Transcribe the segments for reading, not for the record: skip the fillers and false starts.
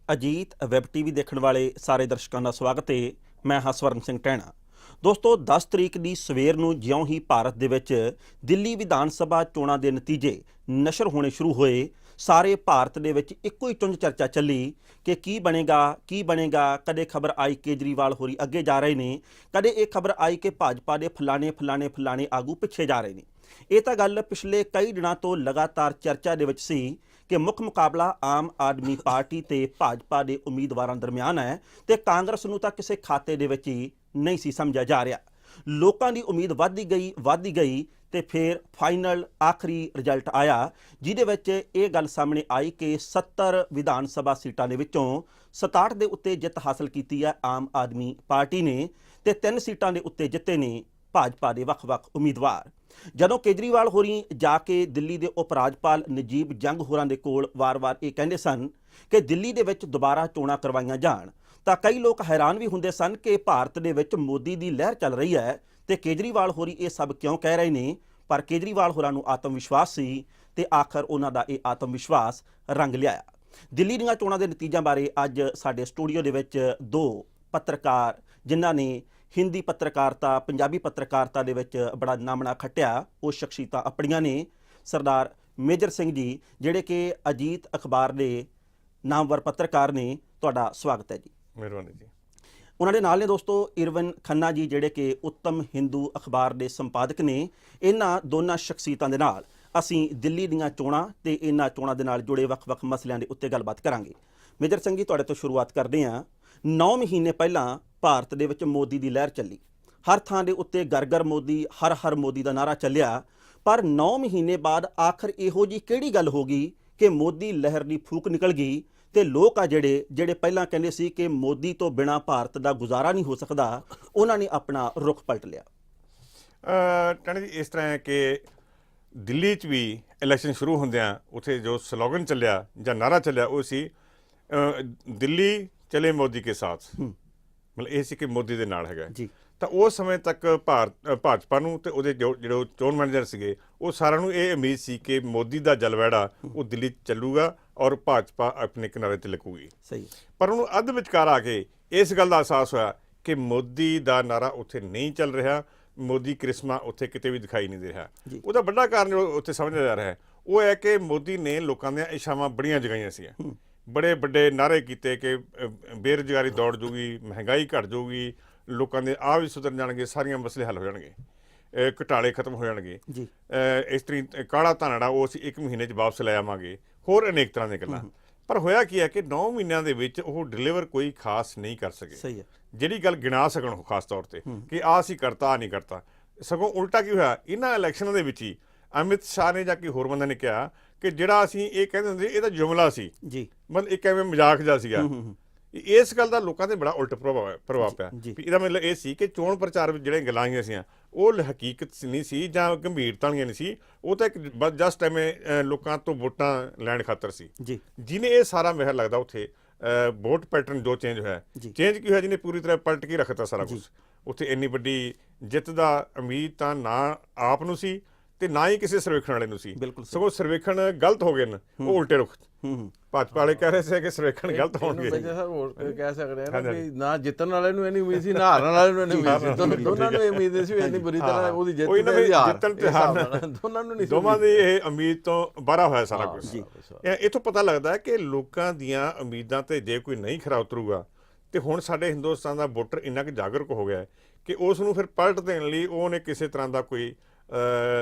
Ajit web TV ਦੇਖਣ ਵਾਲੇ ਸਾਰੇ ਦਰਸ਼ਕਾਂ ਦਾ ਸਵਾਗਤ ਹੈ। ਮੈਂ ਹਾਂ ਸਵਰਨ ਸਿੰਘ ਟਹਿਣਾ। ਦੋਸਤੋ 10 ਤਰੀਕ ਦੀ ਸਵੇਰ ਨੂੰ ਜਿਉਂ ਹੀ ਭਾਰਤ ਦੇ ਵਿੱਚ ਦਿੱਲੀ ਵਿਧਾਨ ਸਭਾ ਚੋਣਾਂ ਦੇ ਨਤੀਜੇ ਨਸ਼ਰ ਹੋਣੇ ਸ਼ੁਰੂ ਹੋਏ, ਸਾਰੇ ਭਾਰਤ ਦੇ ਵਿੱਚ ਇੱਕੋ ਹੀ ਚੁੰਝ ਚਰਚਾ ਚੱਲੀ ਕਿ ਕੀ ਬਣੇਗਾ। ਕਦੇ ਖਬਰ ਆਈ ਕੇਜਰੀਵਾਲ ਹੋਰੀ ਅੱਗੇ ਜਾ ਰਹੇ ਨੇ, ਕਦੇ ਇਹ ਖਬਰ ਆਈ ਕਿ ਭਾਜਪਾ ਦੇ ਫਲਾਣੇ ਆਗੂ ਪਿੱਛੇ ਜਾ ਰਹੇ ਨੇ। ਇਹ ਤਾਂ ਗੱਲ ਪਿਛਲੇ ਕਈ ਦਿਨਾਂ ਤੋਂ ਲਗਾਤਾਰ ਚਰਚਾ ਦੇ ਵਿੱਚ ਸੀ ਕਿ ਮੁੱਖ ਮੁਕਾਬਲਾ ਆਮ ਆਦਮੀ ਪਾਰਟੀ ਤੇ ਭਾਜਪਾ ਦੇ ਉਮੀਦਵਾਰਾਂ ਦਰਮਿਆਨ ਹੈ ਤੇ ਕਾਂਗਰਸ ਨੂੰ ਤਾਂ ਕਿਸੇ ਖਾਤੇ ਦੇ ਵਿੱਚ ਹੀ ਨਹੀਂ ਸੀ ਸਮਝਿਆ ਜਾ ਰਿਹਾ। ਲੋਕਾਂ ਦੀ ਉਮੀਦ ਵੱਧਦੀ ਗਈ ਤੇ ਫਿਰ ਫਾਈਨਲ ਆਖਰੀ ਰਿਜ਼ਲਟ ਆਇਆ, ਜਿਹਦੇ ਵਿੱਚ ਇਹ ਗੱਲ ਸਾਹਮਣੇ ਆਈ ਕਿ 70 ਵਿਧਾਨ ਸਭਾ ਸੀਟਾਂ ਦੇ ਵਿੱਚੋਂ 67 ਦੇ ਉੱਤੇ ਜਿੱਤ ਹਾਸਲ ਕੀਤੀ ਹੈ ਆਮ ਆਦਮੀ ਪਾਰਟੀ ਨੇ ਤੇ 3 ਸੀਟਾਂ ਦੇ ਉੱਤੇ ਜਿੱਤੇ ਨੇ ਭਾਜਪਾ ਦੇ ਵੱਖ-ਵੱਖ ਉਮੀਦਵਾਰ। ਜਦੋਂ ਕੇਜਰੀਵਾਲ ਹੋਰੀ ਜਾ ਕੇ ਦਿੱਲੀ ਦੇ ਉਪ ਰਾਜਪਾਲ ਨਜੀਬ ਜੰਗ ਹੋਰਾਂ ਦੇ ਕੋਲ ਵਾਰ-ਵਾਰ ਇਹ ਕਹਿੰਦੇ ਸਨ ਕਿ ਦਿੱਲੀ ਦੇ ਵਿੱਚ ਦੁਬਾਰਾ ਚੋਣਾਂ ਕਰਵਾਈਆਂ ਜਾਣ, ਤਾਂ ਕਈ ਲੋਕ ਹੈਰਾਨ ਵੀ ਹੁੰਦੇ ਸਨ ਕਿ ਭਾਰਤ ਦੇ ਵਿੱਚ ਮੋਦੀ ਦੀ ਲਹਿਰ ਚੱਲ ਰਹੀ ਹੈ ਤੇ ਕੇਜਰੀਵਾਲ ਹੋਰੀ ਇਹ ਸਭ ਕਿਉਂ ਕਹਿ ਰਹੇ ਨੇ। ਪਰ ਕੇਜਰੀਵਾਲ ਹੋਰਾਂ ਨੂੰ ਆਤਮ ਵਿਸ਼ਵਾਸ ਸੀ ਤੇ ਆਖਰ ਉਹਨਾਂ ਦਾ ਇਹ ਆਤਮ ਵਿਸ਼ਵਾਸ ਰੰਗ ਲਿਆਇਆ। ਦਿੱਲੀ ਦੀਆਂ ਚੋਣਾਂ ਦੇ ਨਤੀਜਿਆਂ ਬਾਰੇ ਅੱਜ ਸਾਡੇ ਸਟੂਡੀਓ ਦੇ ਵਿੱਚ ਦੋ ਪੱਤਰਕਾਰ, ਜਿਨ੍ਹਾਂ ਨੇ ਹਿੰਦੀ ਪੱਤਰਕਾਰਤਾ, ਪੰਜਾਬੀ ਪੱਤਰਕਾਰਤਾ ਦੇ ਵਿੱਚ ਬੜਾ ਨਾਮਣਾ ਖੱਟਿਆ, ਉਹ ਸ਼ਖਸੀਅਤਾਂ ਆਪਣੀਆਂ ਨੇ। ਸਰਦਾਰ ਮੇਜਰ ਸਿੰਘ ਜੀ, ਜਿਹੜੇ ਕਿ ਅਜੀਤ ਅਖਬਾਰ ਦੇ ਨਾਮਵਰ ਪੱਤਰਕਾਰ ਨੇ, ਤੁਹਾਡਾ ਸਵਾਗਤ ਹੈ ਜੀ। ਮਿਹਰਬਾਨੀ ਜੀ। ਉਹਨਾਂ ਦੇ ਨਾਲ ਨੇ ਦੋਸਤੋ ਇਰਵਿਨ ਖੰਨਾ ਜੀ, ਜਿਹੜੇ ਕਿ ਉੱਤਮ ਹਿੰਦੂ ਅਖਬਾਰ ਦੇ ਸੰਪਾਦਕ ਨੇ। ਇਹਨਾਂ ਦੋਨਾਂ ਸ਼ਖਸੀਅਤਾਂ ਦੇ ਨਾਲ ਅਸੀਂ ਦਿੱਲੀ ਦੀਆਂ ਚੋਣਾਂ ਤੇ ਇਹਨਾਂ ਚੋਣਾਂ ਦੇ ਨਾਲ ਜੁੜੇ ਵੱਖ-ਵੱਖ ਮਸਲਿਆਂ ਦੇ ਉੱਤੇ ਗੱਲਬਾਤ ਕਰਾਂਗੇ। ਮੇਜਰ ਸਿੰਘ ਜੀ, ਤੁਹਾਡੇ ਤੋਂ ਸ਼ੁਰੂਆਤ ਕਰਦੇ ਹਾਂ। 9 ਮਹੀਨੇ ਪਹਿਲਾਂ ਭਾਰਤ ਦੇ ਵਿੱਚ ਮੋਦੀ ਦੀ ਲਹਿਰ ਚੱਲੀ, ਹਰ ਥਾਂ ਦੇ ਉੱਤੇ ਗਰ ਮੋਦੀ, ਹਰ ਮੋਦੀ ਦਾ ਨਾਰਾ ਚੱਲਿਆ। ਪਰ 9 ਮਹੀਨੇ ਬਾਅਦ ਆਖਰ ਇਹੋ ਜਿਹੀ ਕਿਹੜੀ ਗੱਲ ਹੋ ਗਈ ਕਿ ਮੋਦੀ ਲਹਿਰ ਦੀ ਫੂਕ ਨਿਕਲ ਗਈ ਤੇ ਲੋਕ ਆ ਜਿਹੜੇ ਪਹਿਲਾਂ ਕਹਿੰਦੇ ਸੀ ਕਿ ਮੋਦੀ ਤੋਂ ਬਿਨਾਂ ਭਾਰਤ ਦਾ ਗੁਜ਼ਾਰਾ ਨਹੀਂ ਹੋ ਸਕਦਾ, ਉਹਨਾਂ ਨੇ ਆਪਣਾ ਰੁਖ ਪਲਟ ਲਿਆ। ਟਾਣੀ ਜੀ, ਇਸ ਤਰ੍ਹਾਂ ਹੈ ਕਿ ਦਿੱਲੀ 'ਚ ਵੀ ਇਲੈਕਸ਼ਨ ਸ਼ੁਰੂ ਹੁੰਦਿਆਂ ਉੱਥੇ ਜੋ ਸਲੋਗਨ ਚੱਲਿਆ ਜਾਂ ਨਾਰਾ ਚੱਲਿਆ ਉਹ ਸੀ ਦਿੱਲੀ ਚਲੇ ਮੋਦੀ ਕੇ ਸਾਥ। ਮਤਲਬ ਇਹ ਸੀ ਕਿ ਮੋਦੀ ਦੇ ਨਾਲ ਹੈਗਾ ਜੀ। ਤਾਂ ਉਸ ਸਮੇਂ ਤੱਕ ਭਾਜਪਾ ਨੂੰ ਤੇ ਉਹਦੇ ਜਿਹੜੇ ਚੋਣ ਮੈਨੇਜਰ ਸੀਗੇ, ਉਹ ਸਾਰਿਆਂ ਨੂੰ ਇਹ ਉਮੀਦ ਸੀ ਕਿ ਮੋਦੀ ਦਾ ਜਲਵੈੜਾ ਉਹ ਦਿੱਲੀ 'ਚ ਚੱਲੂਗਾ ਔਰ ਭਾਜਪਾ ਆਪਣੇ ਕਿਨਾਰੇ 'ਤੇ ਲੱਗੂਗੀ। ਸਹੀ। ਪਰ ਉਹਨੂੰ ਅੱਧ ਵਿਚਕਾਰ ਆ ਕੇ ਇਸ ਗੱਲ ਦਾ ਅਹਿਸਾਸ ਹੋਇਆ ਕਿ ਮੋਦੀ ਦਾ ਨਾਰਾ ਉੱਥੇ ਨਹੀਂ ਚੱਲ ਰਿਹਾ, ਮੋਦੀ ਕ੍ਰਿਸ਼ਮਾ ਉੱਥੇ ਕਿਤੇ ਵੀ ਦਿਖਾਈ ਨਹੀਂ ਦੇ ਰਿਹਾ। ਉਹਦਾ ਵੱਡਾ ਕਾਰਨ ਜੋ ਉੱਥੇ ਸਮਝਿਆ ਜਾ ਰਿਹਾ ਹੈ ਉਹ ਹੈ ਕਿ ਮੋਦੀ ਨੇ ਲੋਕਾਂ ਦੀਆਂ ਇਛਾਵਾਂ ਬੜੀਆਂ ਜਗਾਈਆਂ ਸੀਗੀਆਂ, ਬੜੇ ਵੱਡੇ ਨਾਅਰੇ ਕੀਤੇ ਕਿ ਬੇਰੁਜ਼ਗਾਰੀ ਦੌੜ ਜੂਗੀ, ਮਹਿੰਗਾਈ ਘਟ ਜੂਗੀ, ਲੋਕਾਂ ਦੇ ਆਹ ਵੀ ਸੁਧਰ ਜਾਣਗੇ, ਸਾਰੀਆਂ ਮਸਲੇ ਹੱਲ ਹੋ ਜਾਣਗੇ, ਘੁਟਾਲੇ ਖਤਮ ਹੋ ਜਾਣਗੇ, ਇਸਤਰੀ ਕਾਲਾ ਧਾਨੜਾ ਉਹ ਅਸੀਂ 1 ਮਹੀਨੇ 'ਚ ਵਾਪਸ ਲੈ ਆਵਾਂਗੇ, ਹੋਰ ਅਨੇਕ ਤਰ੍ਹਾਂ ਦੀਆਂ ਗੱਲਾਂ। ਪਰ ਹੋਇਆ ਕੀ ਹੈ ਕਿ 9 ਮਹੀਨਿਆਂ ਦੇ ਵਿੱਚ ਉਹ ਡਿਲੀਵਰ ਕੋਈ ਖਾਸ ਨਹੀਂ ਕਰ ਸਕੇ। ਸਹੀ ਹੈ। ਜਿਹੜੀ ਗੱਲ ਗਿਣਾ ਸਕਣ ਉਹ ਖਾਸ ਤੌਰ ਤੇ ਕਿ ਆਹ ਅਸੀਂ ਕਰਤਾ, ਆਹ ਨਹੀਂ ਕਰਤਾ। ਸਗੋਂ ਉਲਟਾ ਕੀ ਹੋਇਆ, ਇਹਨਾਂ ਇਲੈਕਸ਼ਨਾਂ ਦੇ ਵਿੱਚ ਹੀ ਅਮਿਤ ਸ਼ਾਹ ਨੇ ਜਾਂ ਕੋਈ ਹੋਰ ਬੰਦੇ ਨੇ ਕਿਹਾ ਕਿ ਜਿਹੜਾ ਅਸੀਂ ਇਹ ਕਹਿੰਦੇ ਹੁੰਦੇ ਇਹ ਤਾਂ ਜੁਮਲਾ ਸੀ ਜੀ, ਮਤਲਬ ਇੱਕ ਐਵੇਂ ਮਜ਼ਾਕ ਜਿਹਾ ਸੀਗਾ। ਇਸ ਗੱਲ ਦਾ ਲੋਕਾਂ ਤੇ ਬੜਾ ਉਲਟ ਪ੍ਰਭਾਵ ਪਿਆ। ਇਹਦਾ ਮਤਲਬ ਇਹ ਸੀ ਕਿ ਚੋਣ ਪ੍ਰਚਾਰ ਵਿੱਚ ਜਿਹੜੀਆਂ ਗੱਲਾਂ ਆਈਆਂ ਸੀ ਉਹ ਹਕੀਕਤ ਨਹੀਂ ਸੀ ਜਾਂ ਗੰਭੀਰਤਾ ਨਹੀਂ ਸੀ, ਉਹ ਤਾਂ ਇੱਕ ਜਸਟ ਐਵੇਂ ਲੋਕਾਂ ਤੋਂ ਵੋਟਾਂ ਲੈਣ ਖਾਤਰ ਸੀ। ਜਿਹਨੇ ਇਹ ਸਾਰਾ ਮੇਰਾ ਲੱਗਦਾ ਉੱਥੇ ਵੋਟ ਪੈਟਰਨ ਜੋ ਚੇਂਜ ਹੋਇਆ, ਚੇਂਜ ਕੀ ਹੋਇਆ, ਜਿਹਨੇ ਪੂਰੀ ਤਰ੍ਹਾਂ ਪਲਟ ਕੇ ਰੱਖਤਾ ਸਾਰਾ ਕੁਝ। ਉੱਥੇ ਇੰਨੀ ਵੱਡੀ ਜਿੱਤ ਦਾ ਉਮੀਦ ਤਾਂ ਨਾ ਆਪ ਨੂੰ ਸੀ ਤੇ ਨਾ ਹੀ ਕਿਸੇ ਸਰਵੇਖਣ ਵਾਲੇ ਨੂੰ ਸੀ। ਸਗੋਂ ਸਰਵੇਖਣ ਗਲਤ ਹੋ ਗਏ ਨੇ, ਉਹ ਉਲਟੇ ਰੁਖ। ਭਾਜਪਾ ਵਾਲੇ ਕਹਿ ਰਹੇ ਸੀ ਕਿ ਸਰਵੇਖਣ ਗਲਤ ਹੋਣਗੇ। ਕਹਿ ਸਕਦੇ ਆ ਨਾ ਵੀ ਨਾ ਜਿੱਤਣ ਵਾਲੇ ਨੂੰ ਇੰਨੀ ਉਮੀਦ ਸੀ, ਨਾ ਹਾਰਨ ਵਾਲੇ ਨੂੰ ਇੰਨੀ ਉਮੀਦ ਸੀ। ਦੋਨਾਂ ਨੂੰ ਇਹ ਉਮੀਦ ਸੀ ਇੰਨੀ ਬੁਰੀ ਤਰ੍ਹਾਂ ਉਹਦੀ ਜਿੱਤ ਜਿੱਤਣ ਤੇ ਹਾਰਨ ਦੋਨਾਂ ਨੂੰ ਨਹੀਂ, ਦੋਵਾਂ ਦੀ ਇਹ ਉਮੀਦ ਤੋਂ ਬਾਹਰ ਹੋਇਆ ਸਾਰਾ ਕੁਝ। ਇੱਥੋਂ ਪਤਾ ਲੱਗਦਾ ਹੈ ਕਿ ਲੋਕਾਂ ਦੀਆਂ ਉਮੀਦਾਂ ਤੇ ਜੇ ਕੋਈ ਨਹੀਂ ਖਰਾ ਉਤਰੂਗਾ ਤੇ ਹੁਣ ਸਾਡੇ ਹਿੰਦੁਸਤਾਨ ਦਾ ਵੋਟਰ ਇੰਨਾ ਕੁ ਜਾਗਰੂਕ ਹੋ ਗਿਆ ਕਿ ਉਸ ਨੂੰ ਫਿਰ ਪਲਟ ਦੇਣ ਲਈ ਉਹਨੇ ਕਿਸੇ ਤਰ੍ਹਾਂ ਦਾ ਕੋਈ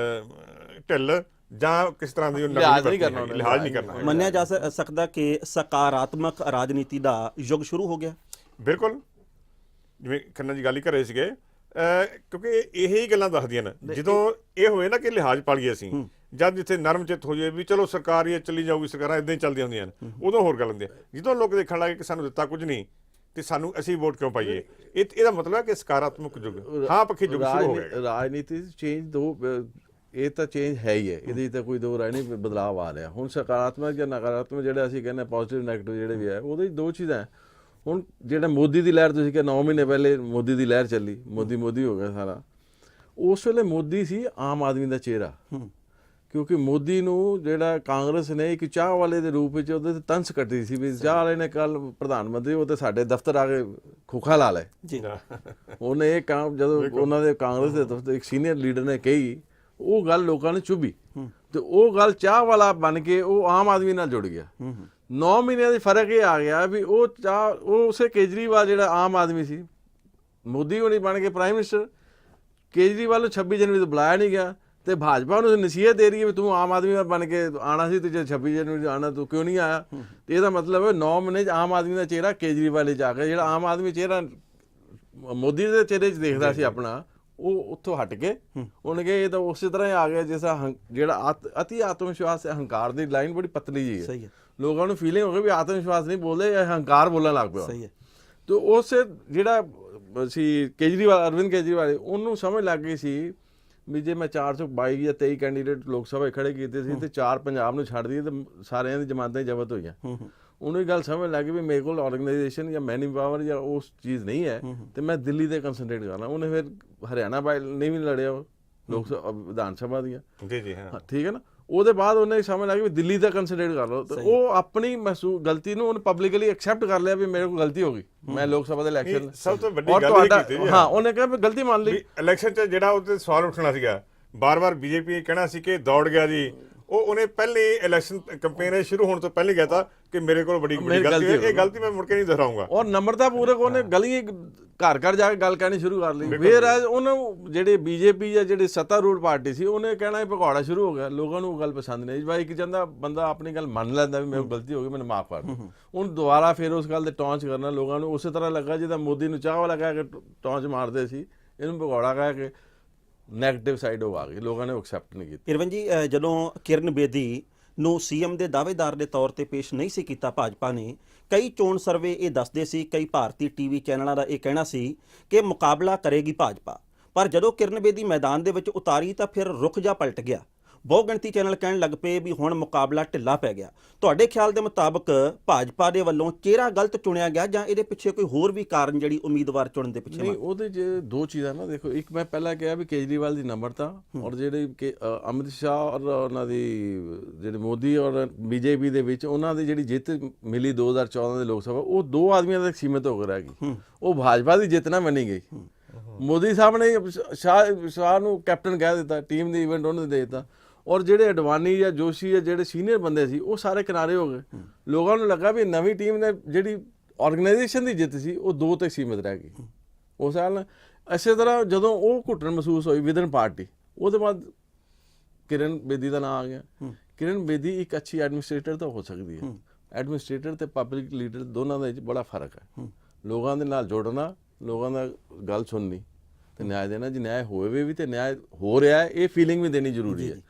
ਢਿੱਲ ਜਾਂ ਕਿਸ ਤਰ੍ਹਾਂ ਦੀ ਲਿਹਾਜ਼ ਨਹੀਂ ਕਰਨਾ। ਮੰਨਿਆ ਜਾ ਸਕਦਾ ਕਿ ਸਕਾਰਾਤਮਕ ਰਾਜਨੀਤੀ ਦਾ ਯੁੱਗ ਸ਼ੁਰੂ ਹੋ ਗਿਆ। ਬਿਲਕੁਲ, ਜਿਵੇਂ ਖੰਨਾ ਜੀ ਗੱਲ ਹੀ ਕਰ ਰਹੇ ਸੀਗੇ, ਕਿਉਂਕਿ ਇਹੀ ਗੱਲਾਂ ਦੱਸਦੀਆਂ ਨੇ ਜਦੋਂ ਇਹ ਹੋਏ ਨਾ ਕਿ ਲਿਹਾਜ਼ ਪਾ ਲਈਏ ਅਸੀਂ, ਜਦ ਜਿੱਥੇ ਨਰਮ ਚਿੱਤ ਹੋ ਜਾਏ ਵੀ ਚਲੋ ਸਰਕਾਰ ਇਹ ਚੱਲੀ ਜਾਊਗੀ, ਸਰਕਾਰਾਂ ਇੱਦਾਂ ਹੀ ਚੱਲਦੀਆਂ ਹੁੰਦੀਆਂ ਨੇ, ਉਦੋਂ ਹੋਰ ਗੱਲ ਹੁੰਦੀ ਹੈ। ਜਦੋਂ ਲੋਕ ਦੇਖਣ ਲੱਗੇ ਕਿ ਸਾਨੂੰ ਦਿੱਤਾ ਕੁਝ ਨਹੀਂ ਤੇ ਸਾਨੂੰ ਅਸੀਂ ਵੋਟ ਕਿਉਂ ਪਾਈਏ, ਇਹਦਾ ਮਤਲਬ ਹੈ ਕਿ ਸਕਾਰਾਤਮਕ ਯੁੱਗ, ਹਾਂ ਪੱਖੀ ਯੁੱਗ ਸ਼ੁਰੂ ਹੋ ਗਿਆ। ਰਾਜਨੀਤੀ ਚੇਂਜ ਇਹ ਤਾਂ ਚੇਂਜ ਹੈ ਹੀ ਹੈ, ਇਹਦੇ ਤਾਂ ਕੋਈ ਦੋ ਰਾਏ ਨਹੀਂ, ਬਦਲਾਵ ਆ ਰਿਹਾ। ਹੁਣ ਸਕਾਰਾਤਮਕ ਜਾਂ ਨਕਾਰਾਤਮਕ ਜਿਹੜੇ ਅਸੀਂ ਕਹਿੰਦੇ ਪੋਜ਼ੀਟਿਵ ਨੈਗੇਟਿਵ ਜਿਹੜੇ ਵੀ ਹੈ, ਉਹਦੇ 'ਚ ਦੋ ਚੀਜ਼ਾਂ। ਹੁਣ ਜਿਹੜਾ ਮੋਦੀ ਦੀ ਲਹਿਰ, ਤੁਸੀਂ ਕਿਹਾ 9 ਮਹੀਨੇ ਪਹਿਲੇ ਮੋਦੀ ਦੀ ਲਹਿਰ ਚੱਲੀ, ਮੋਦੀ ਹੋ ਗਿਆ ਸਾਰਾ। ਉਸ ਵੇਲੇ ਮੋਦੀ ਸੀ ਆਮ ਆਦਮੀ ਦਾ ਚਿਹਰਾ, ਕਿਉਂਕਿ ਮੋਦੀ ਨੂੰ ਜਿਹੜਾ ਕਾਂਗਰਸ ਨੇ ਇੱਕ ਚਾਹ ਵਾਲੇ ਦੇ ਰੂਪ ਵਿੱਚ ਉਹਦੇ ਤੇ ਤੰਸ ਕੱਟੀ ਸੀ ਵੀ ਚਾਹ ਵਾਲੇ ਨੇ ਕੱਲ ਪ੍ਰਧਾਨ ਮੰਤਰੀ ਉਹ ਤੇ ਸਾਡੇ ਦਫ਼ਤਰ ਆ ਕੇ ਖੋਖਾ ਲਾ ਲਏ ਜੀ ਉਹਨੇ ਇਹ ਕੰਮ ਜਦੋਂ ਉਹਨਾਂ ਦੇ ਕਾਂਗਰਸ ਦੇ ਦਫ਼ਤਰ ਇੱਕ ਸੀਨੀਅਰ ਲੀਡਰ ਨੇ ਕਹੀ ਉਹ ਗੱਲ ਲੋਕਾਂ ਨੂੰ ਚੁਭੀ ਤੇ ਉਹ ਗੱਲ ਚਾਹ ਵਾਲਾ ਬਣ ਕੇ ਉਹ ਆਮ ਆਦਮੀ ਨਾਲ ਜੁੜ ਗਿਆ 9 ਮਹੀਨਿਆਂ ਦੀ ਫਰਕ ਇਹ ਆ ਗਿਆ ਵੀ ਉਹ ਉਸੇ ਕੇਜਰੀਵਾਲ ਜਿਹੜਾ ਆਮ ਆਦਮੀ ਸੀ ਮੋਦੀ ਹੋਣੀ ਬਣ ਕੇ ਪ੍ਰਾਈਮ ਮਿਨਿਸਟਰ ਕੇਜਰੀਵਾਲ ਨੂੰ 26 ਜਨਵਰੀ ਤੋਂ ਬੁਲਾਇਆ ਨਹੀਂ ਗਿਆ ਤੇ ਭਾਜਪਾ ਨੂੰ ਨਸੀਹਤ ਦੇ ਰਹੀ ਹੈ ਵੀ ਤੂੰ ਆਮ ਆਦਮੀ ਬਣ ਕੇ ਆਣਾ ਸੀ ਤੇ ਜੇ 26 ਜਨਵਰੀ ਆਣਾ ਤੂੰ ਕਿਉਂ ਨਹੀਂ ਆਇਆ ਤੇ ਇਹਦਾ ਮਤਲਬ ਹੈ 9 ਮਹੀਨੇ 'ਚ ਆਮ ਆਦਮੀ ਦਾ ਚਿਹਰਾ ਕੇਜਰੀਵਾਲ 'ਚ ਆ ਗਿਆ ਜਿਹੜਾ ਆਮ ਆਦਮੀ ਚਿਹਰਾ ਮੋਦੀ ਦੇ ਚਿਹਰੇ 'ਚ ਦੇਖਦਾ ਸੀ ਆਪਣਾ ਉਹ ਉੱਥੋਂ ਹਟ ਕੇ ਉਹਨੇ ਕਿਹਾ ਇਹ ਤਾਂ ਉਸੇ ਤਰ੍ਹਾਂ ਹੀ ਆ ਗਿਆ ਜਿਸ ਜਿਹੜਾ ਅਤੀ ਆਤਮ ਵਿਸ਼ਵਾਸ ਹੰਕਾਰ ਦੀ ਲਾਈਨ ਬੜੀ ਪਤਲੀ ਜੀ ਸਹੀ ਹੈ ਲੋਕਾਂ ਨੂੰ ਫੀਲਿੰਗ ਹੋ ਗਈ ਵੀ ਆਤਮ ਵਿਸ਼ਵਾਸ ਨਹੀਂ ਬੋਲਦੇ ਇਹ ਹੰਕਾਰ ਬੋਲਣ ਲੱਗ ਪਿਆ ਸਹੀ ਹੈ ਤੇ ਉਸੇ ਜਿਹੜਾ ਸੀ ਕੇਜਰੀਵਾਲ ਅਰਵਿੰਦ ਕੇਜਰੀਵਾਲ ਉਹਨੂੰ ਸਮਝ ਲੱਗ ਗਈ ਸੀ ਵੀ ਜੇ ਮੈਂ 422 ਜਾਂ 23 ਕੈਂਡੀਡੇਟ ਲੋਕ ਸਭਾ ਖੜੇ ਕੀਤੇ ਸੀ ਤੇ 4 ਪੰਜਾਬ ਨੂੰ ਛੱਡ ਦਈਏ ਤੇ ਸਾਰਿਆਂ ਦੀ ਜ਼ਮਾਨਤਾਂ ਜ਼ਬਤ ਹੋਈਆਂ ਉਹਨੂੰ ਇਹ ਗੱਲ ਸਮਝ ਲੱਗ ਗਈ ਵੀ ਮੇਰੇ ਕੋਲ ਆਰਗੇਨਾਈਜੇਸ਼ਨ ਜਾਂ ਮੈਨੀ ਪਾਵਰ ਜਾਂ ਉਸ ਚੀਜ਼ ਨਹੀਂ ਹੈ ਤੇ ਮੈਂ ਦਿੱਲੀ ਤੇ ਕੰਸਨਟਰੇਟ ਕਰਨਾ ਉਹਨੇ ਫਿਰ ਹਰਿਆਣਾ ਬਾਈ ਨਹੀਂ ਵੀ ਲੜਿਆ ਲੋਕ ਸਭਾ ਵਿਧਾਨ ਸਭਾ ਦੀਆਂ ਜੀ ਹਾਂ ਠੀਕ ਹੈ ਨਾ ਉਹਦੇ ਬਾਅਦ ਉਹਨੇ ਸਮਝ ਲੱਗ ਵੀ ਦਿੱਲੀ ਦਾ ਕੰਸਨਟਰੇਟ ਕਰ ਲਓ ਤੇ ਉਹ ਆਪਣੀ ਗਲਤੀ ਨੂੰ ਉਹਨੇ ਪਬਲਿਕਲੀ ਐਕਸੈਪਟ ਕਰ ਲਿਆ ਵੀ ਮੇਰੇ ਕੋਲ ਗਲਤੀ ਹੋ ਗਈ ਮੈਂ ਲੋਕ ਸਭਾ ਦੇ ਇਲੈਕਸ਼ਨ ਸਭ ਤੋਂ ਵੱਡੀ ਗੱਲ ਇਹ ਕੀਤੀ ਜੀ ਹਾਂ ਉਹਨੇ ਕਿਹਾ ਵੀ ਗਲਤੀ ਮੰਨ ਲਈ ਇਲੈਕਸ਼ਨ 'ਚ ਜਿਹੜਾ ਉਹਤੇ ਸਵਾਲ ਉੱਠਣਾ ਸੀਗਾ ਬਾਰ-ਬਾਰ ਬੀਜੇਪੀ ਕਹਿਣਾ ਸੀ ਕਿ ਦੌੜ ਗਿਆ ਜੀ ਉਹਨੇ ਪਹਿਲੇ ਇਲੈਕਸ਼ਨ ਕੈਂਪੇਨ ਸ਼ੁਰੂ ਹੋਣ ਤੋਂ ਪਹਿਲੇ ਕਹਿਤਾ ਕਿ ਮੇਰੇ ਕੋਲ ਬੜੀ ਗਲਤੀ ਹੈ ਇਹ ਗਲਤੀ ਮੈਂ ਮੁੜ ਕੇ ਨਹੀਂ ਦੁਹਰਾਉਂਗਾ ਔਰ ਨਮਰਤਾ ਪੂਰਕ ਉਹਨੇ ਗਲੀ ਘਰ ਘਰ ਜਾ ਕੇ ਗੱਲ ਕਹਿਣੀ ਸ਼ੁਰੂ ਕਰ ਲਈ ਫੇਰ ਉਹਨੂੰ ਜਿਹੜੇ ਬੀਜੇਪੀ ਜਾਂ ਜਿਹੜੇ ਸੱਤਾਰੂੜ ਪਾਰਟੀ ਸੀ ਉਹਨੇ ਕਹਿਣਾ ਇਹ ਭਗੌੜਾ ਸ਼ੁਰੂ ਹੋ ਗਿਆ ਲੋਕਾਂ ਨੂੰ ਉਹ ਗੱਲ ਪਸੰਦ ਨਹੀਂ ਭਾਈ ਇੱਕ ਜਾਂਦਾ ਬੰਦਾ ਆਪਣੀ ਗੱਲ ਮੰਨ ਲੈਂਦਾ ਵੀ ਮੇਰੇ ਕੋਲ ਗਲਤੀ ਹੋ ਗਈ ਮੈਨੂੰ ਮਾਫ ਕਰ ਦਿਓ ਹੁਣ ਦੁਬਾਰਾ ਫੇਰ ਉਸ ਗੱਲ ਤੇ ਟੌਂਚ ਕਰਨਾ ਲੋਕਾਂ ਨੂੰ ਉਸੇ ਤਰ੍ਹਾਂ ਲੱਗਾ ਜਿੱਦਾਂ ਮੋਦੀ ਨੂੰ ਚਾਹ ਵਾਲਾ ਕਹਿ ਕੇ ਟੌਂਚ ਮਾਰਦੇ ਸੀ ਇਹਨੂੰ ਭਗੌੜਾ ਕਹਿ ਕੇ ਨੈਗੇਟਿਵ ਸਾਈਡ ਉਹ ਆ ਗਈ ਲੋਕਾਂ ਨੇ ਐਕਸੈਪਟ ਨਹੀਂ ਕੀਤੀ ਇਰਵਨ ਜੀ ਜਦੋਂ ਕਿਰਨ ਬੇਦੀ ਨੂੰ ਸੀਐਮ ਦੇ ਦਾਅਵੇਦਾਰ ਦੇ ਤੌਰ ਤੇ ਪੇਸ਼ ਨਹੀਂ ਸੀ ਕੀਤਾ ਭਾਜਪਾ ਨੇ ਕਈ ਚੋਣ ਸਰਵੇ ਇਹ ਦੱਸਦੇ ਸੀ ਕਈ ਭਾਰਤੀ ਟੀਵੀ ਚੈਨਲਾਂ ਦਾ ਇਹ ਕਹਿਣਾ ਸੀ ਕਿ ਮੁਕਾਬਲਾ ਕਰੇਗੀ ਭਾਜਪਾ ਪਰ ਜਦੋਂ ਕਿਰਨ ਬੇਦੀ ਮੈਦਾਨ ਦੇ ਵਿੱਚ ਉਤਾਰੀ ਤਾਂ ਫਿਰ ਰੁਖ ਜਾ ਪਲਟ ਗਿਆ ਬਹੁਗਿਣਤੀ ਚੈਨਲ ਕਹਿਣ ਲੱਗ ਪਏ ਵੀ ਹੁਣ ਮੁਕਾਬਲਾ ਢਿੱਲਾ ਪੈ ਗਿਆ ਤੁਹਾਡੇ ਖਿਆਲ ਦੇ ਮੁਤਾਬਕ ਭਾਜਪਾ ਦੇ ਵੱਲੋਂ ਚਿਹਰਾ ਗਲਤ ਚੁਣਿਆ ਗਿਆ ਜਾਂ ਇਹਦੇ ਪਿੱਛੇ ਕੋਈ ਹੋਰ ਵੀ ਕਾਰਨ ਜਿਹੜੀ ਉਮੀਦਵਾਰ ਚੁਣਨ ਦੇ ਪਿੱਛੇ ਨਹੀਂ ਉਹਦੇ 'ਚ ਦੋ ਚੀਜ਼ਾਂ ਨਾ ਦੇਖੋ ਇੱਕ ਮੈਂ ਪਹਿਲਾਂ ਕਿਹਾ ਵੀ ਕੇਜਰੀਵਾਲ ਦੀ ਨੰਬਰਤਾ ਔਰ ਜਿਹੜੇ ਅਮਿਤ ਸ਼ਾਹ ਔਰ ਉਹਨਾਂ ਦੀ ਜਿਹੜੇ ਮੋਦੀ ਔਰ ਬੀਜੇਪੀ ਦੇ ਵਿੱਚ ਉਹਨਾਂ ਦੀ ਜਿਹੜੀ ਜਿੱਤ ਮਿਲੀ 2014 ਦੇ ਲੋਕ ਸਭਾ ਉਹ ਦੋ ਆਦਮੀਆਂ ਤੱਕ ਸੀਮਿਤ ਹੋ ਕੇ ਰਹਿ ਗਈ ਉਹ ਭਾਜਪਾ ਦੀ ਜਿੱਤ ਨਾ ਮੰਨੀ ਗਈ ਮੋਦੀ ਸਾਹਿਬ ਨੇ ਸ਼ਾਹ ਨੂੰ ਕੈਪਟਨ ਕਹਿ ਦਿੱਤਾ ਟੀਮ ਦੇ ਇਵੈਂਟ ਉਹਨੇ ਦੇ ਦਿੱਤਾ ਔਰ ਜਿਹੜੇ ਅਡਵਾਨੀ ਜਾਂ ਜੋਸ਼ੀ ਜਾਂ ਜਿਹੜੇ ਸੀਨੀਅਰ ਬੰਦੇ ਸੀ ਉਹ ਸਾਰੇ ਕਿਨਾਰੇ ਹੋ ਗਏ ਲੋਕਾਂ ਨੂੰ ਲੱਗਾ ਵੀ ਨਵੀਂ ਟੀਮ ਨੇ ਜਿਹੜੀ ਆਰਗੇਨਾਈਜੇਸ਼ਨ ਦੀ ਜਿੱਤ ਸੀ ਉਹ ਦੋ ਤੱਕ ਸੀਮਿਤ ਰਹਿ ਗਈ ਉਸ ਸਾਲ ਇਸੇ ਤਰ੍ਹਾਂ ਜਦੋਂ ਉਹ ਘੁੱਟਣ ਮਹਿਸੂਸ ਹੋਈ ਵਿਦਨ ਪਾਰਟੀ ਉਹਦੇ ਬਾਅਦ ਕਿਰਨ ਬੇਦੀ ਦਾ ਨਾਮ ਆ ਗਿਆ ਕਿਰਨ ਬੇਦੀ ਇੱਕ ਅੱਛੀ ਐਡਮਿਨਿਸਟ੍ਰੇਟਰ ਤਾਂ ਹੋ ਸਕਦੀ ਹੈ ਐਡਮਿਨਿਸਟ੍ਰੇਟਰ ਤੇ ਪਬਲਿਕ ਲੀਡਰ ਦੋਨਾਂ ਦੇ ਵਿੱਚ ਬੜਾ ਫਰਕ ਹੈ ਲੋਕਾਂ ਦੇ ਨਾਲ ਜੁੜਨਾ ਲੋਕਾਂ ਦਾ ਗੱਲ ਸੁਣਨੀ ਤੇ ਨਿਆਂ ਦੇਣਾ ਜੇ ਨਿਆਂ ਹੋਵੇ ਵੀ ਤੇ ਨਿਆਂ ਹੋ ਰਿਹਾ ਹੈ ਇਹ ਫੀਲਿੰਗ ਵੀ ਦੇਣੀ ਜ਼ਰੂਰੀ ਹੈ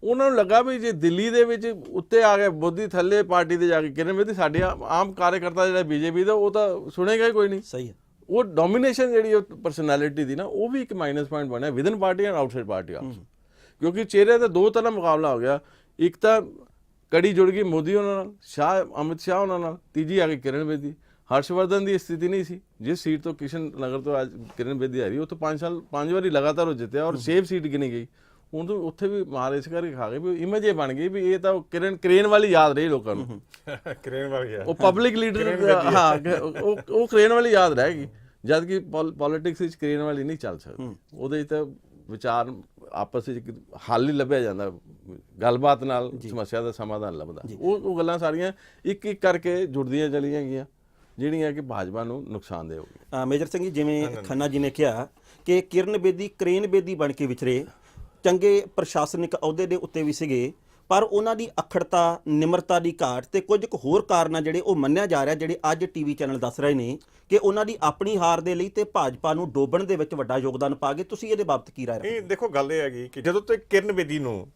ਉਹਨਾਂ ਨੂੰ ਲੱਗਾ ਵੀ ਜੇ ਦਿੱਲੀ ਦੇ ਵਿੱਚ ਉੱਤੇ ਆ ਗਿਆ ਮੋਦੀ ਥੱਲੇ ਪਾਰਟੀ ਤੇ ਜਾ ਕੇ ਕਿਰਨ ਬੇਦੀ ਸਾਡੇ ਆਮ ਕਾਰਜਕਰਤਾ ਜਿਹੜਾ ਬੀਜੇਪੀ ਦਾ ਉਹ ਤਾਂ ਸੁਣੇਗਾ ਹੀ ਕੋਈ ਨਹੀਂ ਸਹੀ ਹੈ ਉਹ ਡੋਮੀਨੇਸ਼ਨ ਜਿਹੜੀ ਉਹ ਪਰਸਨੈਲਿਟੀ ਦੀ ਨਾ ਉਹ ਵੀ ਇੱਕ ਮਾਈਨਸ ਪੁਆਇੰਟ ਬਣਿਆ within party and outside party also ਕਿਉਂਕਿ ਚਿਹਰੇ ਦਾ ਦੋ ਤਰ੍ਹਾਂ ਮੁਕਾਬਲਾ ਹੋ ਗਿਆ ਇੱਕ ਤਾਂ ਕੜੀ ਜੁੜ ਗਈ ਮੋਦੀ ਉਹਨਾਂ ਨਾਲ ਅਮਿਤ ਸ਼ਾਹ ਉਹਨਾਂ ਨਾਲ ਤੀਜੀ ਆ ਗਈ ਕਿਰਨ ਬੇਦੀ ਹਰਸ਼ਵਰਧਨ ਦੀ ਸਥਿਤੀ ਨਹੀਂ ਸੀ ਜਿਸ ਸੀਟ ਤੋਂ ਕਿਸ਼ਨ ਨਗਰ ਤੋਂ ਅੱਜ ਕਿਰਨ ਬੇਦੀ ਆ ਰਹੀ ਉਹ ਤੋਂ 5 ਵਾਰੀ ਲਗਾਤਾਰ ਉਹ ਜਿੱਤਿਆ ਔਰ ਸੇਫ ਸੀਟ ਗਿਣੀ ਗਈ ਹੁਣ ਤਾਂ ਉੱਥੇ ਵੀ ਮਾਰ ਇਸ ਕਰਕੇ ਖਾ ਗਏ ਵੀ ਇਮੇਜ ਇਹ ਬਣ ਗਈ ਵੀ ਇਹ ਤਾਂ ਕ੍ਰੇਨ ਵਾਲੀ ਯਾਦ ਰਹੀ ਲੋਕਾਂ ਨੂੰ ਕ੍ਰੇਨ ਵਾਲੀ ਉਹ ਪਬਲਿਕ ਲੀਡਰ ਹਾਂ ਉਹ ਕ੍ਰੇਨ ਵਾਲੀ ਯਾਦ ਰਹੇਗੀ ਜਦ ਕਿ ਪੋਲਿਟਿਕਸ ਵਿੱਚ ਕ੍ਰੇਨ ਵਾਲੀ ਨਹੀਂ ਚੱਲ ਸਕਦੀ ਉਹਦੇ 'ਚ ਤਾਂ ਵਿਚਾਰ ਆਪਸ ਵਿੱਚ ਹੱਲ ਹੀ ਲੱਭਿਆ ਜਾਂਦਾ ਗੱਲਬਾਤ ਨਾਲ ਸਮੱਸਿਆ ਦਾ ਸਮਾਧਾਨ ਲੱਭਦਾ ਉਹ ਗੱਲਾਂ ਸਾਰੀਆਂ ਇੱਕ ਇੱਕ ਕਰਕੇ ਜੁੜਦੀਆਂ ਚਲੀਆਂ ਗਈਆਂ ਜਿਹੜੀਆਂ ਕਿ ਭਾਜਪਾ ਨੂੰ ਨੁਕਸਾਨ ਦੇਊਗੀ ਮੇਜਰ ਸਿੰਘ ਜੀ ਜਿਵੇਂ ਖੰਨਾ ਜੀ ਨੇ ਕਿਹਾ ਕਿ ਕਿਰਨ ਬੇਦੀ ਕ੍ਰੇਨ ਬੇਦੀ ਬਣ ਕੇ ਵਿਚਰੇ ਚੰਗੇ ਪ੍ਰਸ਼ਾਸਨਿਕ ਅਹੁਦੇ ਦੇ ਉੱਤੇ ਵੀ ਸੀਗੇ ਪਰ ਉਹਨਾਂ ਦੀ ਅਖੜਤਾ ਨਿਮਰਤਾ ਦੀ ਘਾਟ ਤੇ ਕੁਝ ਕੁ ਹੋਰ ਕਾਰਨ ਜਿਹੜੇ ਉਹ ਮੰਨਿਆ ਜਾ ਰਿਹਾ ਜਿਹੜੇ ਅੱਜ ਟੀਵੀ ਚੈਨਲ ਦੱਸ ਰਹੇ ਨੇ ਕਿ ਉਹਨਾਂ ਦੀ ਆਪਣੀ ਹਾਰ ਦੇ ਲਈ ਤੇ ਭਾਜਪਾ ਨੂੰ ਡੋਬਣ ਦੇ ਵਿੱਚ ਵੱਡਾ ਯੋਗਦਾਨ ਪਾ ਗਏ ਤੁਸੀਂ ਇਹਦੇ ਬਾਬਤ ਕੀ ਰਾਏ ਇਹ ਦੇਖੋ ਗੱਲ ਇਹ ਹੈਗੀ ਕਿ ਜਦੋਂ ਤੱਕ ਕਿਰਨ ਬੇਦੀ ਨੂੰ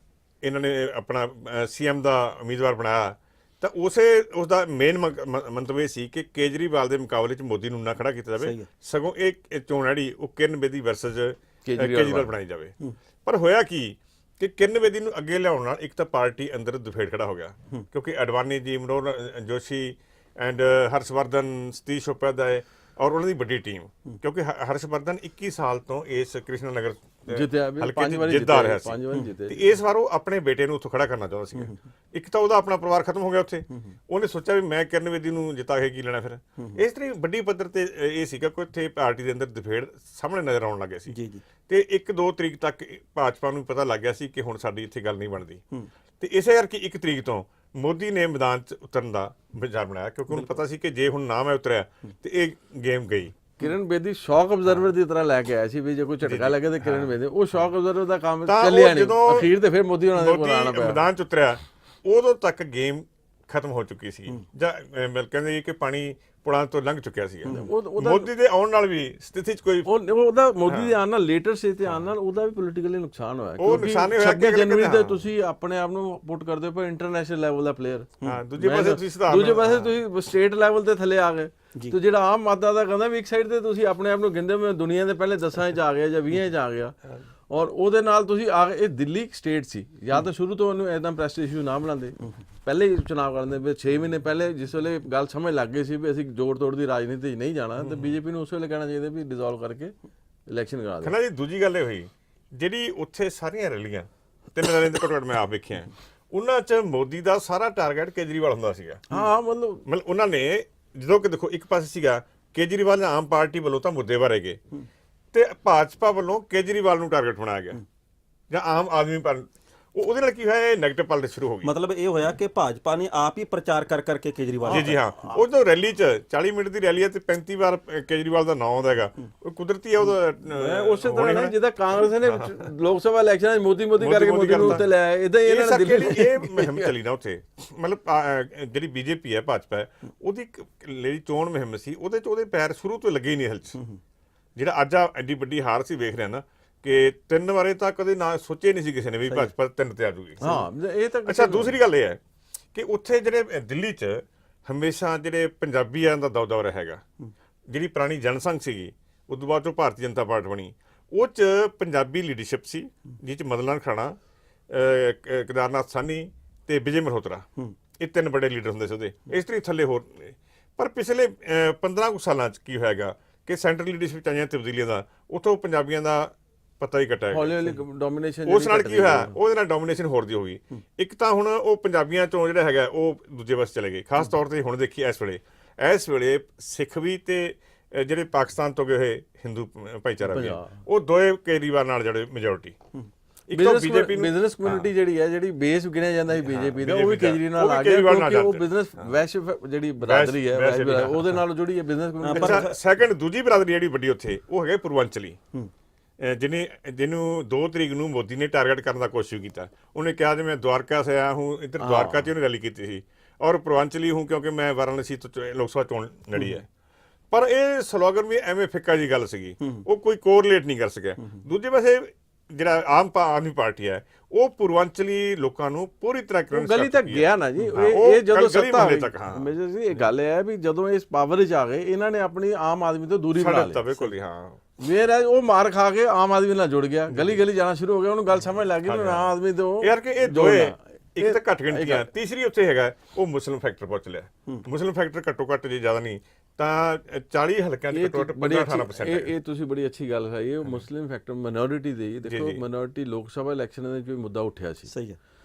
ਇਹਨਾਂ ਨੇ ਆਪਣਾ ਸੀਐਮ ਦਾ ਉਮੀਦਵਾਰ ਬਣਾਇਆ ਤਾਂ ਉਸਦਾ ਮੇਨ ਮੰਤਵ ਸੀ ਕਿ ਕੇਜਰੀਵਾਲ ਦੇ ਮੁਕਾਬਲੇ 'ਚ ਮੋਦੀ ਨੂੰ ਨਾ ਖੜਾ ਕੀਤਾ ਜਾਵੇ ਸਗੋਂ ਇਹ ਚੋਣ ਜਿਹੜੀ ਉਹ ਕਿਰਨ ਬੇਦੀ ਵਰਸਸ ਕੇਜਰੀਵਾਲ ਬਣਾਈ ਜਾਵੇ ਪਰ ਹੋਇਆ ਕੀ ਕਿ ਕਿਰਨ ਬੇਦੀ ਨੂੰ ਅੱਗੇ ਲਿਆਉਣ ਨਾਲ ਇੱਕ ਤਾਂ ਪਾਰਟੀ ਅੰਦਰ ਦੁਫੇੜ ਖੜਾ ਹੋ ਗਿਆ ਕਿਉਂਕਿ ਅਡਵਾਨੀ ਜੀ ਮਨੋਹਰ ਜੋਸ਼ੀ ਐਂਡ ਹਰਸ਼ਵਰਧਨ ਸਤੀਸ਼ ਉਪਾਧਿਆਏ ਔਰ ਉਹਨਾਂ ਦੀ ਵੱਡੀ ਟੀਮ, ਕਿਉਂਕਿ ਹਰਸ਼ਵਰਧਨ 21 ਸਾਲ ਤੋਂ ਇਸ ਕ੍ਰਿਸ਼ਨਾ ਨਗਰ ਜਿੱਤਿਆ ਵੀ, ਹਲਕੇ 5 ਵਾਰੀ ਜਿੱਤਦਾ ਰਿਹਾ ਸੀ। 5 ਵਾਰੀ ਜਿੱਤੇ। ਤੇ ਇਸ ਵਾਰ ਉਹ ਆਪਣੇ ਬੇਟੇ ਨੂੰ ਉੱਥੋਂ ਖੜਾ ਕਰਨਾ ਚਾਹੁੰਦਾ ਸੀ। ਇੱਕ ਤਾਂ ਉਹਦਾ ਆਪਣਾ ਪਰਿਵਾਰ ਖਤਮ ਹੋ ਗਿਆ ਉੱਥੇ, ਉਹਨੇ ਸੋਚਿਆ ਵੀ ਮੈਂ ਕਿਰਨ ਬੇਦੀ ਨੂੰ ਜਿੱਤਾ ਕੇ ਕੀ ਲੈਣਾ ਫਿਰ। ਇਸ ਤਰ੍ਹਾਂ ਵੱਡੀ ਪੱਧਰ ਤੇ ਇਹ ਸੀਗਾ ਕਿ ਉੱਥੇ ਪਾਰਟੀ ਦੇ ਅੰਦਰ ਦਫੇੜ ਸਾਹਮਣੇ ਨਜ਼ਰ ਆਉਣ ਲੱਗੇ ਸੀ। ਜੀ ਜੀ। ਤੇ 1-2 ਤਰੀਕ ਤੱਕ ਭਾਜਪਾ ਨੂੰ ਪਤਾ ਲੱਗ ਗਿਆ ਸੀ ਕਿ ਹੁਣ ਸਾਡੀ ਇੱਥੇ ਗੱਲ ਨਹੀਂ ਬਣਦੀ, ਤੇ ਇਸੇ ਕਰਕੇ 1 ਤਰੀਕ ਤੋਂ ਮੋਦੀ ਨੇ ਮੈਦਾਨ 'ਚ ਉਤਰਨ ਦਾ ਵਿਚਾਰ ਬਣਾਇਆ, ਕਿਉਂਕਿ ਉਹਨੂੰ ਪਤਾ ਸੀ ਕਿ ਜੇ ਹੁਣ ਨਾ ਮੈਂ ਉਤਰਿਆ ਤੇ ਇਹ ਗੇਮ ਗਈ। ਕਿਰਨ ਬੇਦੀ ਸ਼ੌਕ ਅਬਜ਼ਰਵਰ ਦੀ ਤਰ੍ਹਾਂ ਲੈ ਕੇ ਆਇਆ ਸੀ ਵੀ ਜੇ ਕੋਈ ਝਟਕਾ ਲੱਗੇ ਤੇ ਕਿਰਨ ਬੇਦੀ, ਉਹ ਸ਼ੌਕ ਅਬਜ਼ਰਵਰ ਦਾ ਕੰਮ ਤਾਂ ਚੱਲਿਆ ਨਹੀਂ। ਜਦੋਂ ਅਖੀਰ ਤੇ ਫਿਰ ਮੋਦੀ ਉਹਨਾਂ ਦੇ ਕੋਲ ਆਣਾ ਪਿਆ। ਮੈਦਾਨ 'ਚ ਉਤਰਿਆ ਉਦੋਂ ਤੱਕ ਗੇਮ ਖਤਮ ਹੋ ਚੁੱਕੀ ਸੀ, ਜਾਂ ਕਹਿੰਦੇ ਕਿ ਪਾਣੀ ਪੁਲਾਂ ਤੋਂ ਲੰਘ ਚੁੱਕਿਆ ਸੀ। ਮੋਦੀ ਦੇ ਆਉਣ ਨਾਲ ਵੀ ਸਥਿਤੀ 'ਚ ਕੋਈ ਉਹਦਾ ਮੋਦੀ ਦੇ ਆਉਣ ਨਾਲ, ਲੇਟਰ ਸਟੇਜ ਤੇ ਆਉਣ ਨਾਲ ਉਹਦਾ ਵੀ ਪੋਲੀਟੀਕਲੀ ਨੁਕਸਾਨ ਹੋਇਆ। ਉਹ ਨੁਕਸਾਨ ਹੋਇਆ 26 ਜਨਵਰੀ ਤੇ ਤੁਸੀਂ ਆਪਣੇ ਆਪ ਨੂੰ ਪੁੱਟ ਕਰਦੇ ਹੋ ਪਰ ਇੰਟਰਨੈਸ਼ਨਲ ਲੈਵਲ ਦਾ ਪਲੇਅਰ, ਦੂਜੇ ਪਾਸੇ ਤੁਸੀਂ ਸੁਧਾਰ, ਦੂਜੇ ਪਾਸੇ ਤੁਸੀਂ ਸਟੇਟ ਲੈਵਲ ਤੇ ਥੱਲੇ ਆ ਗਏ। ਤੇ ਜਿਹੜਾ ਆਮ ਮਾਦਾ ਦਾ ਕਹਿੰਦਾ ਵੀ ਇੱਕ ਸਾਈਡ ਤੇ ਤੁਸੀਂ ਆਪਣੇ ਆਪ ਨੂੰ ਕਹਿੰਦੇ ਹੋ ਦੁਨੀਆ ਦੇ ਪਹਿਲੇ 10 ਚ ਆ ਗਿਆ ਜਾਂ 20 ਚ ਆ ਗਿਆ, ਔਰ ਉਹਦੇ ਨਾਲ ਤੁਸੀਂ ਆ ਗਏ। ਇਹ ਦਿੱਲੀ ਇੱਕ ਸਟੇਟ ਸੀ, ਜਾਂ ਤਾਂ ਸ਼ੁਰੂ ਤੋਂ ਉਹਨੂੰ ਇਦਾਂ ਪ੍ਰੈਸਟੀਜ ਇਸ਼ੂ ਨਾ ਬਣਾਉਂਦੇ, ਪਹਿਲੇ ਹੀ ਚੁਣਾਵ ਕਰਦੇ ਵੀ 6 ਮਹੀਨੇ ਪਹਿਲੇ ਜਿਸ ਵੇਲੇ ਗੱਲ ਸਮਝ ਲੱਗ ਗਈ ਸੀ ਵੀ ਅਸੀਂ ਜੋੜ ਤੋੜ ਦੀ ਰਾਜਨੀਤੀ 'ਚ ਨਹੀਂ ਜਾਣਾ, ਤੇ ਬੀਜੇਪੀ ਨੂੰ ਉਸ ਵੇਲੇ ਕਹਿਣਾ ਚਾਹੀਦਾ ਵੀ ਡਿਸੋਲਵ ਕਰਕੇ ਇਲੈਕਸ਼ਨ ਕਰਾ ਦੇ। ਜੀ ਦੂਜੀ ਗੱਲ ਇਹ ਹੋਈ ਜਿਹੜੀ ਉੱਥੇ ਸਾਰੀਆਂ ਰੈਲੀਆਂ 3 ਰੈਲੀਆਂ ਦੇ ਘੱਟੋ ਘੱਟ ਮੈਂ ਆਪ ਵੇਖਿਆ, ਉਹਨਾਂ 'ਚ ਮੋਦੀ ਦਾ ਸਾਰਾ ਟਾਰਗੇਟ ਕੇਜਰੀਵਾਲ ਹੁੰਦਾ ਸੀਗਾ। ਹਾਂ ਮਤਲਬ ਉਹਨਾਂ ਨੇ ਜਦੋਂ ਕਿ ਦੇਖੋ ਇੱਕ ਪਾਸੇ ਸੀਗਾ ਕੇਜਰੀਵਾਲ ਨੇ ਆਮ ਪਾਰਟੀ ਵੱਲੋਂ ਤਾਂ ਮੁੱਦੇ ਬਾਰੇ ਗਏ, ਤੇ ਭਾਜਪਾ ਵੱਲੋਂ ਕੇਜਰੀਵਾਲ ਨੂੰ ਟਾਰਗੇਟ ਬਣਾਇਆ ਗਿਆ ਜਾਂ ਆਮ ਆਦਮੀ ਪਾਰਟੀ, ਉਹਦੇ ਨਾਲ ਕੀ ਹੋਇਆ, ਇਹ ਨੈਗੇਟਿਵ ਪੋਲਿਟਿਕਸ ਸ਼ੁਰੂ ਹੋ ਗਈ। ਮਤਲਬ ਇਹ ਹੋਇਆ ਕਿ ਭਾਜਪਾ ਨੇ ਆਪ ਹੀ ਪ੍ਰਚਾਰ ਕਰ ਕਰਕੇ ਕੇਜਰੀਵਾਲ ਜੀ ਹਾਂ, ਉਹ ਜਦੋਂ ਰੈਲੀ 'ਚ 40 ਮਿੰਟ ਦੀ ਰੈਲੀ ਹੈ ਤੇ 35 ਵਾਰ ਕੇਜਰੀਵਾਲ ਦਾ ਨਾਮ ਆਉਂਦਾ ਹੈਗਾ, ਉਹ ਕੁਦਰਤੀ ਹੈ ਉਹਦਾ। ਉਸੇ ਤਰ੍ਹਾਂ ਨਹੀਂ ਜਿੱਦਾਂ ਕਾਂਗਰਸ ਨੇ ਲੋਕ ਸਭਾ ਇਲੈਕਸ਼ਨ 'ਚ ਮੋਦੀ ਕਰਕੇ ਮੋਦੀ ਨੂੰ ਉੱਤੇ ਲੈ ਆਏ, ਇਦਾਂ ਹੀ ਇਹਨਾਂ ਨੇ ਦਿੱਲੀ ਇਹ ਮੁਹਿੰਮ ਚੱਲੀ ਨਾ ਉੱਥੇ। ਮਤਲਬ ਜਿਹੜੀ ਬੀਜੇਪੀ ਹੈ, ਭਾਜਪਾ ਹੈ, ਉਹਦੀ ਜਿਹੜੀ ਚੋਣ ਮੁਹਿੰਮ ਸੀ ਉਹਦੇ 'ਚ ਉਹਦੇ ਪੈਰ ਸ਼ੁਰੂ ਤੋਂ ਲੱਗੇ ਹੀ ਨਹੀਂ ਹਲ 'ਚ। ਜਿਹੜਾ ਅੱਜ ਆ ਐਡੀ ਵੱਡੀ ਹਾਰ ਸੀ ਵੇਖ ਰਿਹਾ ਨਾ, ਕਿ 3 ਵਾਰੇ ਤਾਂ ਕਦੇ ਨਾ ਸੋਚੇ ਨਹੀਂ ਸੀ ਕਿਸੇ ਨੇ ਵੀ ਭਾਜਪਾ 3 ਤੇ ਆ ਜੂਗੀ। ਹਾਂ ਇਹ ਤਾਂ ਅੱਛਾ, ਦੂਸਰੀ ਗੱਲ ਇਹ ਹੈ ਕਿ ਉੱਥੇ ਜਿਹੜੇ ਦਿੱਲੀ 'ਚ ਹਮੇਸ਼ਾ ਜਿਹੜੇ ਪੰਜਾਬੀਆਂ ਦਾ ਦੌਰ ਹੈਗਾ, ਜਿਹੜੀ ਪੁਰਾਣੀ ਜਨਸੰਘ ਸੀਗੀ ਉਸ ਤੋਂ ਬਾਅਦ ਜੋ ਭਾਰਤੀ ਜਨਤਾ ਪਾਰਟੀ ਬਣੀ, ਉਹ 'ਚ ਪੰਜਾਬੀ ਲੀਡਰਸ਼ਿਪ ਸੀ, ਜਿਸ 'ਚ ਮਦਨ ਲਾਲ ਖਾਣਾ, ਕੇਦਾਰਨਾਥ ਸਾਹਨੀ ਤੇ ਵਿਜੇ ਮਲਹੋਤਰਾ, ਇਹ 3 ਵੱਡੇ ਲੀਡਰ ਹੁੰਦੇ ਸੀ ਉਹਦੇ। ਇਸ ਤਰ੍ਹਾਂ ਥੱਲੇ ਹੋਰ, ਪਰ ਪਿਛਲੇ 15 ਕੁ ਸਾਲਾਂ 'ਚ ਕੀ ਹੋਏਗਾ ਕਿ ਸੈਂਟਰਲ ਲੀਡਰਸ਼ਿਪ 'ਚ ਆਈਆਂ ਤਬਦੀਲੀਆਂ ਦਾ ਉੱਥੋਂ ਪੰਜਾਬੀਆਂ ਦਾ ਪਤਾ ਹੀ ਘਟਿਆ। ਹੌਲੀ ਹੌਲੀ ਡੋਮੀਨੇਸ਼ਨ ਉਸ ਨਾਲ ਕੀ ਹੋਇਆ, ਉਹਦੇ ਨਾਲ ਡੋਮੀਨੇਸ਼ਨ ਹੋਰ ਦੀ ਹੋ ਗਈ। ਇੱਕ ਤਾਂ ਹੁਣ ਉਹ ਪੰਜਾਬੀਆਂ ਚੋਂ ਜਿਹੜਾ ਹੈਗਾ ਉਹ ਦੂਜੇ ਪਾਸੇ ਚਲੇ ਗਏ। ਖਾਸ ਤੌਰ ਤੇ ਹੁਣ ਦੇਖੀ ਇਸ ਵੇਲੇ ਸਿੱਖ ਵੀ ਤੇ ਜਿਹੜੇ ਪਾਕਿਸਤਾਨ ਤੋਂ ਗਏ ਹੋਏ ਹਿੰਦੂ ਭਾਈਚਾਰਾ ਵੀ, ਉਹ ਦੋਏ ਕੇਜਰੀਵਾਲ ਨਾਲ ਜਿਹੜੇ ਮੈਜੋਰਟੀ। ਇੱਕ ਤਾਂ ਬੀਜੇਪੀ ਨੂੰ ਬਿਜ਼ਨਸ ਕਮਿਊਨਿਟੀ ਜਿਹੜੀ ਹੈ, ਜਿਹੜੀ ਬੇਸ ਗਿਣਿਆ ਜਾਂਦਾ ਸੀ ਬੀਜੇਪੀ ਦਾ, ਉਹ ਵੀ ਕੇਜਰੀਵਾਲ ਨਾਲ ਆ ਗਿਆ, ਕਿਉਂਕਿ ਉਹ ਬਿਜ਼ਨਸ ਵੈਸ਼ ਜਿਹੜੀ ਬਰਾਦਰੀ ਹੈ ਉਹਦੇ ਨਾਲ ਜੁੜੀ ਹੈ ਬਿਜ਼ਨਸ ਕਮਿਊਨਿਟੀ। ਸੈਕੰਡ ਦੂਜੀ ਬਰਾਦਰੀ ਜਿਹੜੀ ਵੱਡੀ ਉੱਥੇ ਉਹ ਹੈਗੇ ਪੂਰਵਾਂਚਲੀ, ਜਿਹਨੂੰ 2 ਤਰੀਕ ਨੂੰ ਮੋਦੀ ਨੇ ਟਾਰਗੇਟ ਕਰਨ ਦਾ ਕੋਸ਼ਿਸ਼ ਕੀਤਾ। ਉਹਨੇ ਕਿਹਾ ਜੇ ਮੈਂ ਦਵਾਰਕਾ ਸੇ ਆਇਆ ਹੂੰ, ਇੱਧਰ ਦਵਾਰਕਾ 'ਚ ਉਹਨੇ ਰੈਲੀ ਕੀਤੀ ਸੀ, ਔਰ ਪੂਰਵਾਂਚਲੀ ਹੂੰ ਕਿਉਂਕਿ ਮੈਂ ਵਾਰਾਣਸੀ ਤੋਂ ਲੋਕ ਸਭਾ ਚੋਣ ਲੜੀ ਹੈ। ਪਰ ਇਹ ਸਲੋਗਨ ਵੀ ਐਵੇਂ ਫਿੱਕਾ ਜੀ ਗੱਲ ਸੀਗੀ, ਉਹ ਕੋਈ ਕੋਰਿਲੇਟ ਨਹੀਂ ਕਰ ਸਕਿਆ। ਦੂਜੇ ਪਾਸੇ ਜਿਹੜਾ ਆਮ ਆਦਮੀ ਪਾਰਟੀ ਹੈ, ਉਹ ਪੂਰਵਾਂਚਲੀ ਲੋਕਾਂ ਨੂੰ ਪੂਰੀ ਤਰ੍ਹਾਂ ਗਲੀ ਤੱਕ ਗਿਆ ਨਾ ਜੀ। ਇਹ ਜਦੋਂ ਸੱਤਾ ਮੇਜਰ ਜੀ, ਇਹ ਗੱਲ ਹੈ ਵੀ ਜਦੋਂ ਇਸ ਪਾਵਰ 'ਚ ਆ ਗਏ, ਇਹਨਾਂ ਨੇ ਆਪਣੀ ਆਮ ਆਦਮੀ ਤੋਂ ਦੂਰੀ ਬਣਾ ਲਈ। ਬਿਲਕੁਲ ਹਾਂ, ਮੇਰਾ ਉਹ ਮਾਰ ਖਾ ਕੇ ਆਮ ਆਦਮੀ ਨਾਲ ਜੁੜ ਗਿਆ, ਗਲੀ ਗਲੀ ਜਾਣਾ ਸ਼ੁਰੂ ਹੋ ਗਿਆ, ਉਹਨੂੰ ਗੱਲ ਸਮਝ ਲੱਗ ਗਈ ਆਮ ਆਦਮੀ ਤੋਂ ਯਾਰ ਕਿ ਇਹ ਦੋਏ ਇੱਕ ਤਾਂ ਘੱਟ ਗਿਣਤੀਆਂ, ਤੀਸਰੀ ਉੱਥੇ ਹੈਗਾ ਉਹ ਮੁਸਲਿਮ ਫੈਕਟਰ ਪਹੁੰਚ ਲਿਆ। ਮੁਸਲਿਮ ਫੈਕਟਰ ਘੱਟੋ ਘੱਟ ਜੇ ਜ਼ਿਆਦਾ ਨਹੀਂ ਤਾਂ 40 ਹਲਕਿਆਂ ਦੇ ਘੱਟੋ ਘੱਟ 18% ਹੈ। ਇਹ ਤੁਸੀਂ ਬੜੀ ਅੱਛੀ ਗੱਲ ਹੈ। ਇਹ ਮੁਸਲਿਮ ਫੈਕਟਰ ਮਾਈਨੋਰਿਟੀ ਦੇ, ਦੇਖੋ ਮਾਈਨੋਰਿਟੀ ਲੋਕ ਸਭਾ ਇਲੈਕਸ਼ਨ ਦੇ ਵਿੱਚ ਵੀ ਮੁੱਦਾ ਉੱਠਿਆ ਸੀ। ਸਹੀ ਹੈ,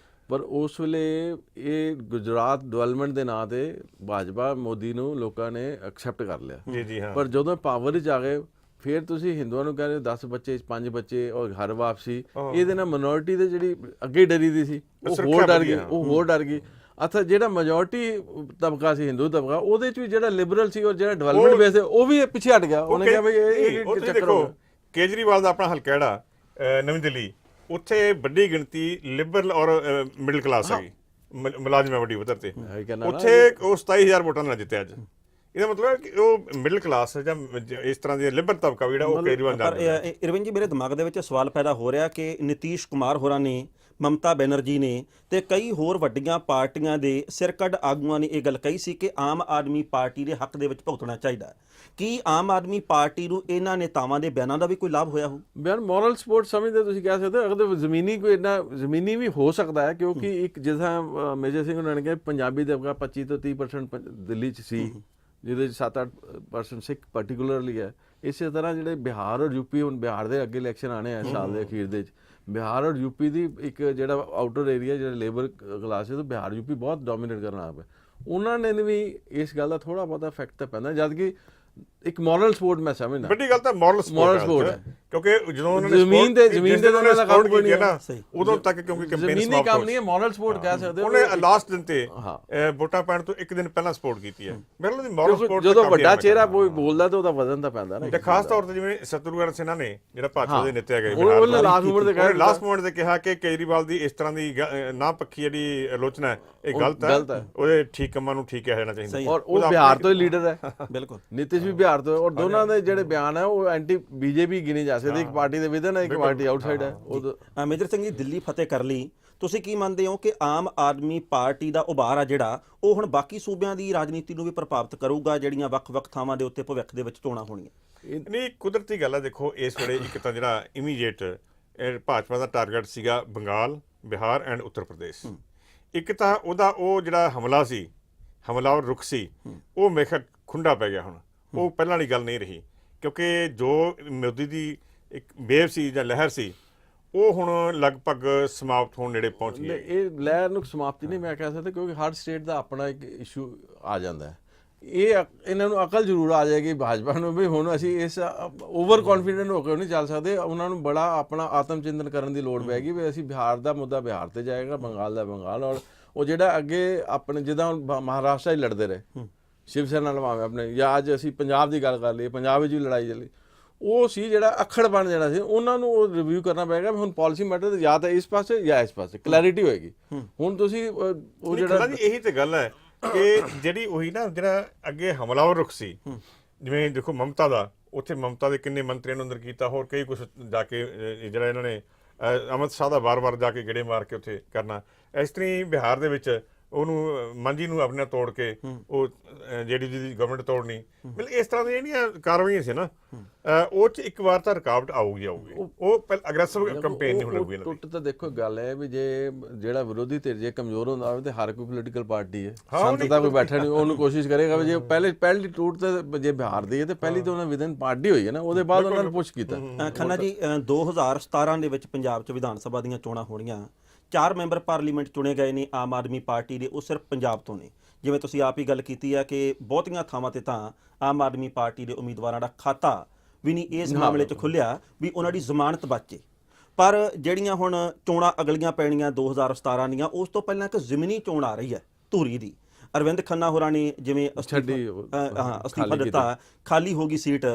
ਪਰ ਉਸ ਵੇਲੇ ਇਹ ਗੁਜਰਾਤ ਡਿਵੈਲਪਮੈਂਟ ਦੇ ਨਾਂ ਤੇ ਭਾਜਪਾ ਮੋਦੀ ਨੂੰ ਲੋਕਾਂ ਨੇ ਐਕਸੈਪਟ ਕਰ ਲਿਆ। ਜੀ ਹਾਂ, ਪਰ ਜਦੋਂ ਪਾਵਰ 'ਚ ਆ ਗਏ, ਫਿਰ ਤੁਸੀਂ ਹਿੰਦੂਆਂ ਨੂੰ ਕਹਿੰਦੇ 10 ਬੱਚੇ 5 ਬੱਚੇ ਔਰ ਘਰ ਵਾਪਸੀ, ਇਹਦੇ ਨਾਲ ਮਾਈਨੋਰਿਟੀ ਦੇ ਜਿਹੜੀ ਅੱਗੇ ਡਰੀ ਦੀ ਸੀ ਉਹ ਹੋਰ ਡਰ ਗਈ। ਅੱਛਾ, ਜਿਹੜਾ ਮੈਜੋਰਟੀ ਤਬਕਾ ਸੀ, ਹਿੰਦੂ ਤਬਕਾ, ਉਹਦੇ 'ਚ ਵੀ ਜਿਹੜਾ ਲਿਬਰਲ ਸੀ ਔਰ ਜਿਹੜਾ ਡਿਵੈਲਪਮੈਂਟ ਬੇਸ ਹੈ, ਉਹ ਵੀ ਪਿੱਛੇ ਹਟ ਗਿਆ। ਉਹਨੇ ਕਿਹਾ ਬਈ ਇਹ ਚੱਕਰ ਹੋ ਗਿਆ। ਕੇਜਰੀਵਾਲ ਦਾ ਆਪਣਾ ਹਲਕਾ ਜਿਹੜਾ ਨਵੀਂ ਦਿੱਲੀ, ਉੱਥੇ ਵੱਡੀ ਗਿਣਤੀ ਲਿਬਰਲ ਔਰ ਮਿਡਲ ਕਲਾਸ ਹੈਗੀ, ਮੁਲਾਜ਼ਮ ਹੈ ਵੱਡੀ ਪੱਧਰ ਤੇ। ਉੱਥੇ ਉਹ 27,000 ਵੋਟਾਂ ਨਾਲ ਜਿੱਤਿਆ ਅੱਜ। ਇਹਦਾ ਮਤਲਬ ਹੈ ਕਿ ਉਹ ਮਿਡਲ ਕਲਾਸ ਜਾਂ ਇਸ ਤਰ੍ਹਾਂ ਦੀ ਲਿਬਰਲ ਤਬਕਾ ਜਿਹੜਾ ਉਹ ਕੇਜਰੀਵਾਲ ਦਾ। ਪਰ ਇਰਵਿਨ ਜੀ, ਮੇਰੇ ਦਿਮਾਗ ਦੇ ਵਿੱਚ ਸਵਾਲ ਪੈਦਾ ਹੋ ਰਿਹਾ ਕਿ ਨਿਤੀਸ਼ ਕੁਮਾਰ ਹੋਰਾਂ ਨੇ, ਮਮਤਾ ਬੈਨਰਜੀ ਨੇ ਤੇ ਕਈ ਹੋਰ ਵੱਡੀਆਂ ਪਾਰਟੀਆਂ ਦੇ ਸਿਰਕੱਢ ਆਗੂਆਂ ਨੇ ਇਹ ਗੱਲ ਕਹੀ ਸੀ ਕਿ ਆਮ ਆਦਮੀ ਪਾਰਟੀ ਦੇ ਹੱਕ ਦੇ ਵਿੱਚ ਭੁਗਤਣਾ ਚਾਹੀਦਾ। ਕੀ ਆਮ ਆਦਮੀ ਪਾਰਟੀ ਨੂੰ ਇਹਨਾਂ ਨੇਤਾਵਾਂ ਦੇ ਬਿਆਨਾਂ ਦਾ ਵੀ ਕੋਈ ਲਾਭ ਹੋਇਆ ਹੋ? ਬਿਆਨ ਮੋਰਲ ਸਪੋਰਟ ਸਮਝਦੇ ਤੁਸੀਂ ਕਹਿ ਸਕਦੇ ਹੋ। ਅਗਰ ਜ਼ਮੀਨੀ ਕੋਈ ਇੰਨਾ ਜ਼ਮੀਨੀ ਵੀ ਹੋ ਸਕਦਾ ਹੈ, ਕਿਉਂਕਿ ਇੱਕ ਜਿਸ ਤਰ੍ਹਾਂ ਮੇਜਰ ਸਿੰਘ ਉਹਨਾਂ ਨੇ ਕਿਹਾ ਪੰਜਾਬੀ ਤਬਕਾ 25 ਤੋਂ 30% ਦਿੱਲੀ 'ਚ ਸੀ, ਜਿਹਦੇ 'ਚ 7-8% ਸਿੱਖ ਪਾਰਟਿਕੂਲਰਲੀ ਹੈ। ਇਸੇ ਤਰ੍ਹਾਂ ਜਿਹੜੇ ਬਿਹਾਰ ਔਰ ਯੂਪੀ, ਹੁਣ ਬਿਹਾਰ ਦੇ ਅੱਗੇ ਇਲੈਕਸ਼ਨ ਆਣੇ ਆ ਸਾਲ ਦੇ ਅਖੀਰ ਦੇ 'ਚ, ਬਿਹਾਰ ਔਰ ਯੂਪੀ ਦੀ ਇੱਕ ਜਿਹੜਾ ਆਊਟਰ ਏਰੀਆ ਜਿਹੜਾ ਲੇਬਰ ਕਲਾਸ ਹੈ, ਤਾਂ ਬਿਹਾਰ ਯੂਪੀ ਬਹੁਤ ਡੋਮੀਨੇਟ ਕਰਨ ਲੱਗ ਪਿਆ। ਉਹਨਾਂ ਨੇ ਵੀ ਇਸ ਗੱਲ ਦਾ ਥੋੜ੍ਹਾ ਬਹੁਤਾ ਇਫੈਕਟ ਤਾਂ ਪੈਂਦਾ, ਜਦ ਕਿ ਇੱਕ ਮੋਰਲ ਸਪੋਰਟ ਮੈਂ ਸਮਝਦਾ। ਵੱਡੀ ਗੱਲ ਤਾਂ ਮੋਰਲ ਸਪੋਰਟ ਹੈ, ਕਿਉਂਕਿ ਜਦੋਂ ਉਹਨਾਂ ਨੇ ਜ਼ਮੀਨ ਦੇ ਉਹਨਾਂ ਦਾ ਕੰਮ ਕੋਈ ਨਹੀਂ ਨਾ, ਉਦੋਂ ਤੱਕ ਕਿਉਂਕਿ ਕੈਂਪੇਨ ਜ਼ਮੀਨੀ ਕੰਮ ਨਹੀਂ ਹੈ, ਮੋਰਲ ਸਪੋਰਟ ਕਹਿ ਸਕਦੇ ਹੋ। ਉਹਨੇ ਲਾਸਟ ਦਿਨ ਤੇ ਵੋਟਾਂ ਪੈਣ ਤੋਂ ਇੱਕ ਦਿਨ ਪਹਿਲਾਂ ਸਪੋਰਟ ਕੀਤੀ ਹੈ। ਮੇਰੇ ਲਈ ਮੋਰਲ ਸਪੋਰਟ ਜਦੋਂ ਵੱਡਾ ਚਿਹਰਾ ਕੋਈ ਬੋਲਦਾ ਤਾਂ ਉਹਦਾ ਵਜ਼ਨ ਤਾਂ ਪੈਂਦਾ ਨਾ। ਤੇ ਖਾਸ ਤੌਰ ਤੇ ਜਿਵੇਂ ਸ਼ਤਰੂਘਨ ਸਿਨਹਾ ਨੇ, ਜਿਹੜਾ ਭਾਜਪਾ ਦੇ ਨੇਤਾ ਹੈਗੇ, ਉਹਨੇ ਲਾਸਟ ਮੂਮੈਂਟ ਤੇ ਕਿਹਾ ਕਿ ਕੇਜਰੀਵਾਲ ਦੀ ਇਸ ਤਰ੍ਹਾਂ ਦੀ ਨਾ ਪੱਖੀ ਜਿਹੜੀ ਆਲੋਚਨਾ ਹੈ, ਇਹ ਗਲਤ ਹੈ, ਉਹਦੇ ਠੀਕ ਕੰਮਾਂ ਨੂੰ ਠੀਕ ਕਿਹਾ ਜਾਣਾ ਚਾਹੀਦਾ। ਔਰ ਉਹ ਬਿਹਾਰ ਤੋਂ ਹੀ ਲੀਡਰ ਹੈ, ਬਿਲਕੁਲ ਨਿਤਿਸ਼ ਵੀ ਬਿਹਾਰ ਤੋਂ, ਔਰ ਦੋਨਾਂ ਦੇ ਜਿਹੜੇ ਬਿਆਨ ਹੈ ਉਹ ਐਂਟੀ ਬੀਜੇਪੀ ਗਿਣੇ ਜਾ ਸਕਦੇ। ਇੱਕ ਪਾਰਟੀ ਦੇ ਵਿਦਨ ਹੈ, ਇੱਕ ਪਾਰਟੀ ਆਊਟਸਾਈਡ ਹੈ। ਮੇਜਰ ਸਿੰਘ ਜੀ, ਦਿੱਲੀ ਫਤਿਹ ਕਰ ਲਈ, ਤੁਸੀਂ ਕੀ ਮੰਨਦੇ ਹੋ ਕਿ ਆਮ ਆਦਮੀ ਪਾਰਟੀ ਦਾ ਉਭਾਰ ਆ ਜਿਹੜਾ, ਉਹ ਹੁਣ ਬਾਕੀ ਸੂਬਿਆਂ ਦੀ ਰਾਜਨੀਤੀ ਨੂੰ ਵੀ ਪ੍ਰਭਾਵਿਤ ਕਰੂਗਾ, ਜਿਹੜੀਆਂ ਵੱਖ-ਵੱਖ ਥਾਵਾਂ ਦੇ ਉੱਤੇ ਭਵਿੱਖ ਦੇ ਵਿੱਚ ਚੋਣਾਂ ਹੋਣੀਆਂ? ਨਹੀਂ, ਕੁਦਰਤੀ ਗੱਲ ਹੈ। ਦੇਖੋ, ਇਸ ਵੇਲੇ ਇੱਕ ਤਾਂ ਜਿਹੜਾ ਇਮੀਡੀਏਟ ਭਾਜਪਾ ਦਾ ਟਾਰਗੇਟ ਸੀਗਾ ਬੰਗਾਲ, ਬਿਹਾਰ ਐਂਡ ਉੱਤਰ ਪ੍ਰਦੇਸ਼। ਇੱਕ ਤਾਂ ਉਹਦਾ ਉਹ ਜਿਹੜਾ ਹਮਲਾ ਸੀ, ਹਮਲਾਵਰ ਰੁਖ ਸੀ, ਉਹ ਮੇਰੇ ਖਿਆਲ ਖੁੰਡਾ ਪੈ ਗਿਆ। ਹੁਣ ਉਹ ਪਹਿਲਾਂ ਵਾਲੀ ਗੱਲ ਨਹੀਂ ਰਹੀ, ਕਿਉਂਕਿ ਜੋ ਮੋਦੀ ਦੀ ਇੱਕ ਵੇਵ ਸੀ ਜਾਂ ਲਹਿਰ ਸੀ, ਉਹ ਹੁਣ ਲਗਭਗ ਸਮਾਪਤ ਹੋਣ ਨੇੜੇ ਪਹੁੰਚ ਗਈ। ਇਹ ਲਹਿਰ ਨੂੰ ਸਮਾਪਤੀ ਨਹੀਂ ਮੈਂ ਕਹਿ ਸਕਦਾ, ਕਿਉਂਕਿ ਹਰ ਸਟੇਟ ਦਾ ਆਪਣਾ ਇੱਕ ਇਸ਼ੂ ਆ ਜਾਂਦਾ ਹੈ। ਇਹਨਾਂ ਨੂੰ ਅਕਲ ਜ਼ਰੂਰ ਆ ਜਾਏਗੀ ਭਾਜਪਾ ਨੂੰ ਵੀ ਹੁਣ ਅਸੀਂ ਇਸ ਓਵਰ ਕੌਨਫੀਡੈਂਟ ਹੋ ਕੇ ਨਹੀਂ ਚੱਲ ਸਕਦੇ। ਉਹਨਾਂ ਨੂੰ ਬੜਾ ਆਪਣਾ ਆਤਮ ਚਿੰਤਨ ਕਰਨ ਦੀ ਲੋੜ ਪੈਗੀ ਵੀ ਅਸੀਂ ਬਿਹਾਰ ਦਾ ਮੁੱਦਾ ਬਿਹਾਰ ਤੇ ਜਾਏਗਾ, ਬੰਗਾਲ ਦਾ ਬੰਗਾਲ, ਔਰ ਉਹ ਜਿਹੜਾ ਅੱਗੇ ਆਪਣੇ ਜਿੱਦਾਂ ਮਹਾਰਾਸ਼ਟਰ 'ਚ ਲੜਦੇ ਰਹੇ ਸ਼ਿਵ ਸੈਨਾ ਨਾਲ ਭਾਵੇਂ ਆਪਣੇ, ਜਾਂ ਅੱਜ ਅਸੀਂ ਪੰਜਾਬ ਦੀ ਗੱਲ ਕਰ ਲਈਏ, ਪੰਜਾਬ ਵਿੱਚ ਵੀ ਲੜਾਈ ਚੱਲੀ, ਉਹ ਸੀ ਜਿਹੜਾ ਅਖੜਪਣ ਜਿਹੜਾ ਸੀ, ਉਹਨਾਂ ਨੂੰ ਉਹ ਰਿਵਿਊ ਕਰਨਾ ਪਏਗਾ। ਹੁਣ ਪਾਲਿਸੀ ਮੈਟਰ ਤੇ ਜਾਂ ਤਾਂ ਇਸ ਪਾਸੇ ਜਾਂ ਇਸ ਪਾਸੇ ਕਲੈਰਿਟੀ ਹੋਏਗੀ। ਹੁਣ ਤੁਸੀਂ ਉਹ ਜਿਹੜਾ ਇਹੀ ਤੇ ਗੱਲ ਹੈ ਕਿ ਜਿਹੜੀ ਉਹੀ ਨਾ, ਜਿਹੜਾ ਅੱਗੇ ਹਮਲਾਵਰ ਰੁਖ ਸੀ, ਜਿਵੇਂ ਦੇਖੋ ਮਮਤਾ ਦਾ, ਉੱਥੇ ਮਮਤਾ ਦੇ ਕਿੰਨੇ ਮੰਤਰੀਆਂ ਨੂੰ ਅੰਦਰ ਕੀਤਾ, ਹੋਰ ਕਈ ਕੁਛ ਜਾ ਕੇ ਜਿਹੜਾ ਇਹਨਾਂ ਨੇ ਅਮਿਤ ਸ਼ਾਹ ਦਾ ਵਾਰ-ਵਾਰ ਜਾ ਕੇ ਗੇੜੇ ਮਾਰ ਕੇ ਉੱਥੇ ਕਰਨਾ। ਇਸ ਤਰ੍ਹਾਂ ਬਿਹਾਰ ਦੇ ਵਿੱਚ ਉਹਨੂੰ ਮਾਂਝੀ ਨੂੰ ਆਪਣੇ ਤੋੜ ਕੇ ਉਹ ਜਿਹੜੀ ਦੀ ਗਵਰਨਮੈਂਟ ਤੋੜਨੀ, ਮਤਲਬ ਇਸ ਤਰ੍ਹਾਂ ਦੀਆਂ ਜਿਹੜੀਆਂ ਕਾਰਵਾਈਆਂ ਸੀ ਨਾ, ਉਹ 'ਚ ਇੱਕ ਵਾਰ ਤਾਂ ਰੁਕਾਵਟ ਆਊਗੀ। ਉਹ ਅਗਰੈਸਿਵ ਕੰਪੇਨ ਨਹੀਂ ਹੋਣੀ। ਟੁੱਟ ਤਾਂ ਦੇਖੋ ਗੱਲ ਹੈ ਵੀ ਜੇ ਜਿਹੜਾ ਵਿਰੋਧੀ ਧਿਰ ਜੇ ਕਮਜ਼ੋਰ ਹੁੰਦਾ ਹੋਵੇ ਤੇ ਹਰ ਕੋਈ ਪੋਲੀਟੀਕਲ ਪਾਰਟੀ ਹੈ, ਸੰਤ ਦਾ ਕੋਈ ਬੈਠਾ ਨਹੀਂ, ਉਹਨੂੰ ਕੋਸ਼ਿਸ਼ ਕਰੇਗਾ ਵੀ ਜੇ ਪਹਿਲੀ ਟੁੱਟ ਤੇ ਜੇ ਬਿਹਾਰ ਦੀ ਹੈ ਤੇ ਪਹਿਲੀ ਤਾਂ ਉਹਨਾਂ ਵਿਦਨ ਪਾਰਟੀ ਹੋਈ ਹੈ ਨਾ, ਉਹਦੇ ਬਾਅਦ ਉਹਨਾਂ ਨੇ ਪੁਸ਼ ਕੀਤਾ। ਖੰਨਾ ਜੀ, 2017 ਦੇ ਵਿੱਚ ਪੰਜਾਬ 'ਚ ਵਿਧਾਨ ਸਭਾ ਦੀਆਂ ਚੋਣਾਂ ਹੋਣੀਆਂ, 4 ਮੈਂਬਰ ਪਾਰਲੀਮੈਂਟ ਚੁਣੇ ਗਏ ਨੇ ਆਮ ਆਦਮੀ ਪਾਰਟੀ ਦੇ, ਉਹ ਸਿਰਫ ਪੰਜਾਬ ਤੋਂ ਨੇ। ਜਿਵੇਂ ਤੁਸੀਂ ਆਪ ਹੀ ਗੱਲ ਕੀਤੀ ਹੈ ਕਿ ਬਹੁਤੀਆਂ ਥਾਵਾਂ ਤੇ ਤਾਂ ਆਮ ਆਦਮੀ ਪਾਰਟੀ ਦੇ ਉਮੀਦਵਾਰਾਂ ਦਾ ਖਾਤਾ ਵੀ ਨਹੀਂ ਇਸ ਮਾਮਲੇ 'ਚ ਖੁੱਲਿਆ ਵੀ ਉਹਨਾਂ ਦੀ ਜ਼ਮਾਨਤ ਬਚੇ। ਪਰ ਜਿਹੜੀਆਂ ਹੁਣ ਚੋਣਾਂ ਅਗਲੀਆਂ ਪੈਣੀਆਂ 2017 ਦੀਆਂ, ਉਸ ਤੋਂ ਪਹਿਲਾਂ ਇੱਕ ਜ਼ਿਮਨੀ ਚੋਣ ਆ ਰਹੀ ਹੈ ਧੂਰੀ ਦੀ। ਅਰਵਿੰਦ ਖੰਨਾ ਹੋਰਾਂ ਨੇ ਜਿਵੇਂ ਅਸਤੀਫਾ ਦਿੱਤਾ, ਖਾਲੀ ਹੋ ਗਈ ਸੀਟ।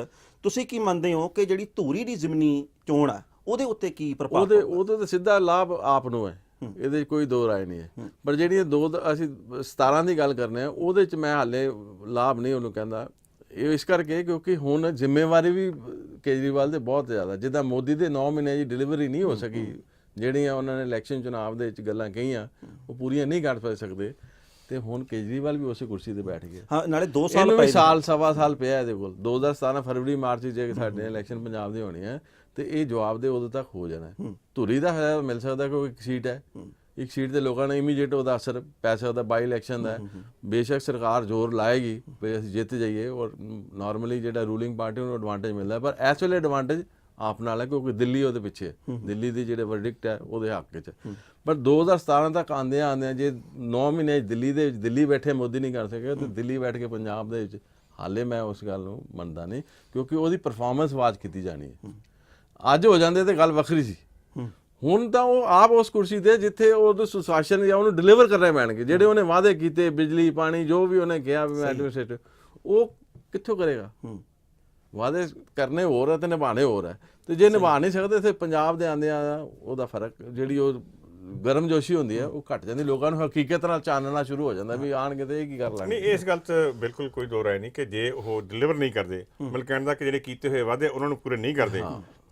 ਤੁਸੀਂ ਕੀ ਮੰਨਦੇ ਹੋ ਕਿ ਜਿਹੜੀ ਧੂਰੀ ਦੀ ਜ਼ਿਮਨੀ ਚੋਣ ਆ, ਉਹਦੇ ਉੱਤੇ ਕੀ ਪ੍ਰਭਾਵ? ਉਹਦੇ ਤਾਂ ਸਿੱਧਾ ਲਾਭ ਆਪ ਨੂੰ ਹੈ, ਇਹਦੇ 'ਚ ਕੋਈ ਦੋ ਰਾਏ ਨਹੀਂ ਹੈ। ਪਰ ਜਿਹੜੀਆਂ ਅਸੀਂ 17 ਦੀ ਗੱਲ ਕਰਨੇ ਆ, ਉਹਦੇ 'ਚ ਮੈਂ ਹਾਲੇ ਲਾਭ ਨਹੀਂ ਉਹਨੂੰ ਕਹਿੰਦਾ। ਇਹ ਇਸ ਕਰਕੇ ਕਿਉਂਕਿ ਹੁਣ ਜ਼ਿੰਮੇਵਾਰੀ ਵੀ ਕੇਜਰੀਵਾਲ ਦੇ ਬਹੁਤ ਜ਼ਿਆਦਾ, ਜਿੱਦਾਂ ਮੋਦੀ ਦੇ 9 ਮਹੀਨਿਆਂ ਦੀ ਡਿਲੀਵਰੀ ਨਹੀਂ ਹੋ ਸਕੀ, ਜਿਹੜੀਆਂ ਉਹਨਾਂ ਨੇ ਇਲੈਕਸ਼ਨ ਚੁਣਾਵ ਦੇ ਵਿੱਚ ਗੱਲਾਂ ਕਹੀਆਂ ਉਹ ਪੂਰੀਆਂ ਨਹੀਂ ਕਰ ਸਕਦੇ, ਤੇ ਹੁਣ ਕੇਜਰੀਵਾਲ ਵੀ ਉਸੇ ਕੁਰਸੀ ਤੇ ਬੈਠ ਗਿਆ। ਹਾਂ, ਨਾਲੇ 2 ਸਾਲ ਪਏ, ਸਾਲ ਸਵਾ ਸਾਲ ਪਿਆ ਇਹਦੇ ਕੋਲ। 2017 ਫਰਵਰੀ ਮਾਰਚ ਜੇ ਸਾਡੇ ਇਲੈਕਸ਼ਨ ਪੰਜਾਬ ਦੇ ਹੋਣੇ ਆ ਤੇ ਇਹ ਜਵਾਬ ਦੇ ਉਦੋਂ ਤੱਕ ਹੋ ਜਾਣਾ। ਧੂਰੀ ਦਾ ਹੈ ਮਿਲ ਸਕਦਾ ਕੋਈ ਇੱਕ ਸੀਟ ਹੈ, ਇੱਕ ਸੀਟ ਤੇ ਲੋਕਾਂ ਨੇ ਇਮੀਡੀਏਟ ਉਹਦਾ ਅਸਰ ਪੈ ਸਕਦਾ। ਬਾਈ ਇਲੈਕਸ਼ਨ ਦਾ ਬੇਸ਼ੱਕ ਸਰਕਾਰ ਜ਼ੋਰ ਲਾਏਗੀ ਵੀ ਅਸੀਂ ਜਿੱਤ ਜਾਈਏ, ਔਰ ਨਾਰਮਲੀ ਜਿਹੜਾ ਰੂਲਿੰਗ ਪਾਰਟੀ ਨੂੰ ਐਡਵਾਂਟੇਜ ਮਿਲਦਾ, ਪਰ ਇਸ ਵੇਲੇ ਐਡਵਾਂਟੇਜ ਆਪ ਨਾਲ ਹੈ ਕਿਉਂਕਿ ਦਿੱਲੀ ਉਹਦੇ ਪਿੱਛੇ, ਦਿੱਲੀ ਦੀ ਜਿਹੜੇ ਵਰਡਿਕਟ ਹੈ ਉਹਦੇ ਹੱਕ 'ਚ। ਪਰ 2017 ਤੱਕ ਆਉਂਦਿਆਂ ਜੇ 9 ਮਹੀਨੇ ਦਿੱਲੀ ਦੇ ਵਿੱਚ ਦਿੱਲੀ ਬੈਠੇ ਮੋਦੀ ਨਹੀਂ ਕਰ ਸਕਿਆ, ਤੇ ਦਿੱਲੀ ਬੈਠ ਕੇ ਪੰਜਾਬ ਦੇ ਵਿੱਚ ਹਾਲੇ ਮੈਂ ਉਸ ਗੱਲ ਨੂੰ ਮੰਨਦਾ ਨਹੀਂ, ਕਿਉਂਕਿ ਉਹਦੀ ਪਰਫਾਰਮੈਂਸ ਵਾਚ ਕੀਤੀ ਜਾਣੀ ਹੈ। ਅੱਜ ਹੋ ਜਾਂਦੇ ਤੇ ਗੱਲ ਵੱਖਰੀ ਸੀ। ਹੁਣ ਤਾਂ ਉਹ ਆਪ ਉਸ ਕੁਰਸੀ ਤੇ ਜਿੱਥੇ ਉਹ ਸੁਸ਼ਾਸਨ ਜਾਂ ਉਹਨੂੰ ਡਿਲੀਵਰ ਕਰਨੇ ਪੈਣਗੇ, ਜਿਹੜੇ ਉਹਨੇ ਵਾਅਦੇ ਕੀਤੇ, ਬਿਜਲੀ ਪਾਣੀ ਜੋ ਵੀ ਉਹਨੇ ਕਿਹਾ ਵੀ ਮੈਂ ਐਡਮਿਨਿਸਟ੍ਰੇਟਰ, ਉਹ ਕਿੱਥੋਂ ਕਰੇਗਾ? ਵਾਅਦੇ ਕਰਨੇ ਹੋਰ ਹੈ ਤੇ ਨਿਭਾਣੇ ਹੋਰ ਹੈ, ਤੇ ਜੇ ਨਿਭਾ ਨਹੀਂ ਸਕਦੇ ਤੇ ਪੰਜਾਬ ਦੇ ਆਉਂਦਿਆਂ ਉਹਦਾ ਫਰਕ, ਜਿਹੜੀ ਉਹ ਗਰਮਜੋਸ਼ੀ ਹੁੰਦੀ ਹੈ ਉਹ ਘਟ ਜਾਂਦੀ, ਲੋਕਾਂ ਨੂੰ ਹਕੀਕਤ ਨਾਲ ਚਾਨਣਾ ਸ਼ੁਰੂ ਹੋ ਜਾਂਦਾ ਵੀ ਆਣਗੇ ਤੇ ਇਹ ਕੀ ਕਰ ਲਾਂਗੇ। ਨਹੀਂ, ਇਸ ਗੱਲ 'ਚ ਬਿਲਕੁਲ ਕੋਈ ਦੋ ਰਾਏ ਨਹੀਂ ਕਿ ਜੇ ਉਹ ਡਿਲੀਵਰ ਨਹੀਂ ਕਰਦੇ, ਮਤਲਬ ਕਹਿਣ ਦਾ ਕਿ ਜਿਹੜੇ ਕੀਤੇ ਹੋਏ ਵਾਅਦੇ ਉਹਨਾਂ ਨੂੰ ਪੂਰੇ ਨਹੀਂ ਕਰਦੇ,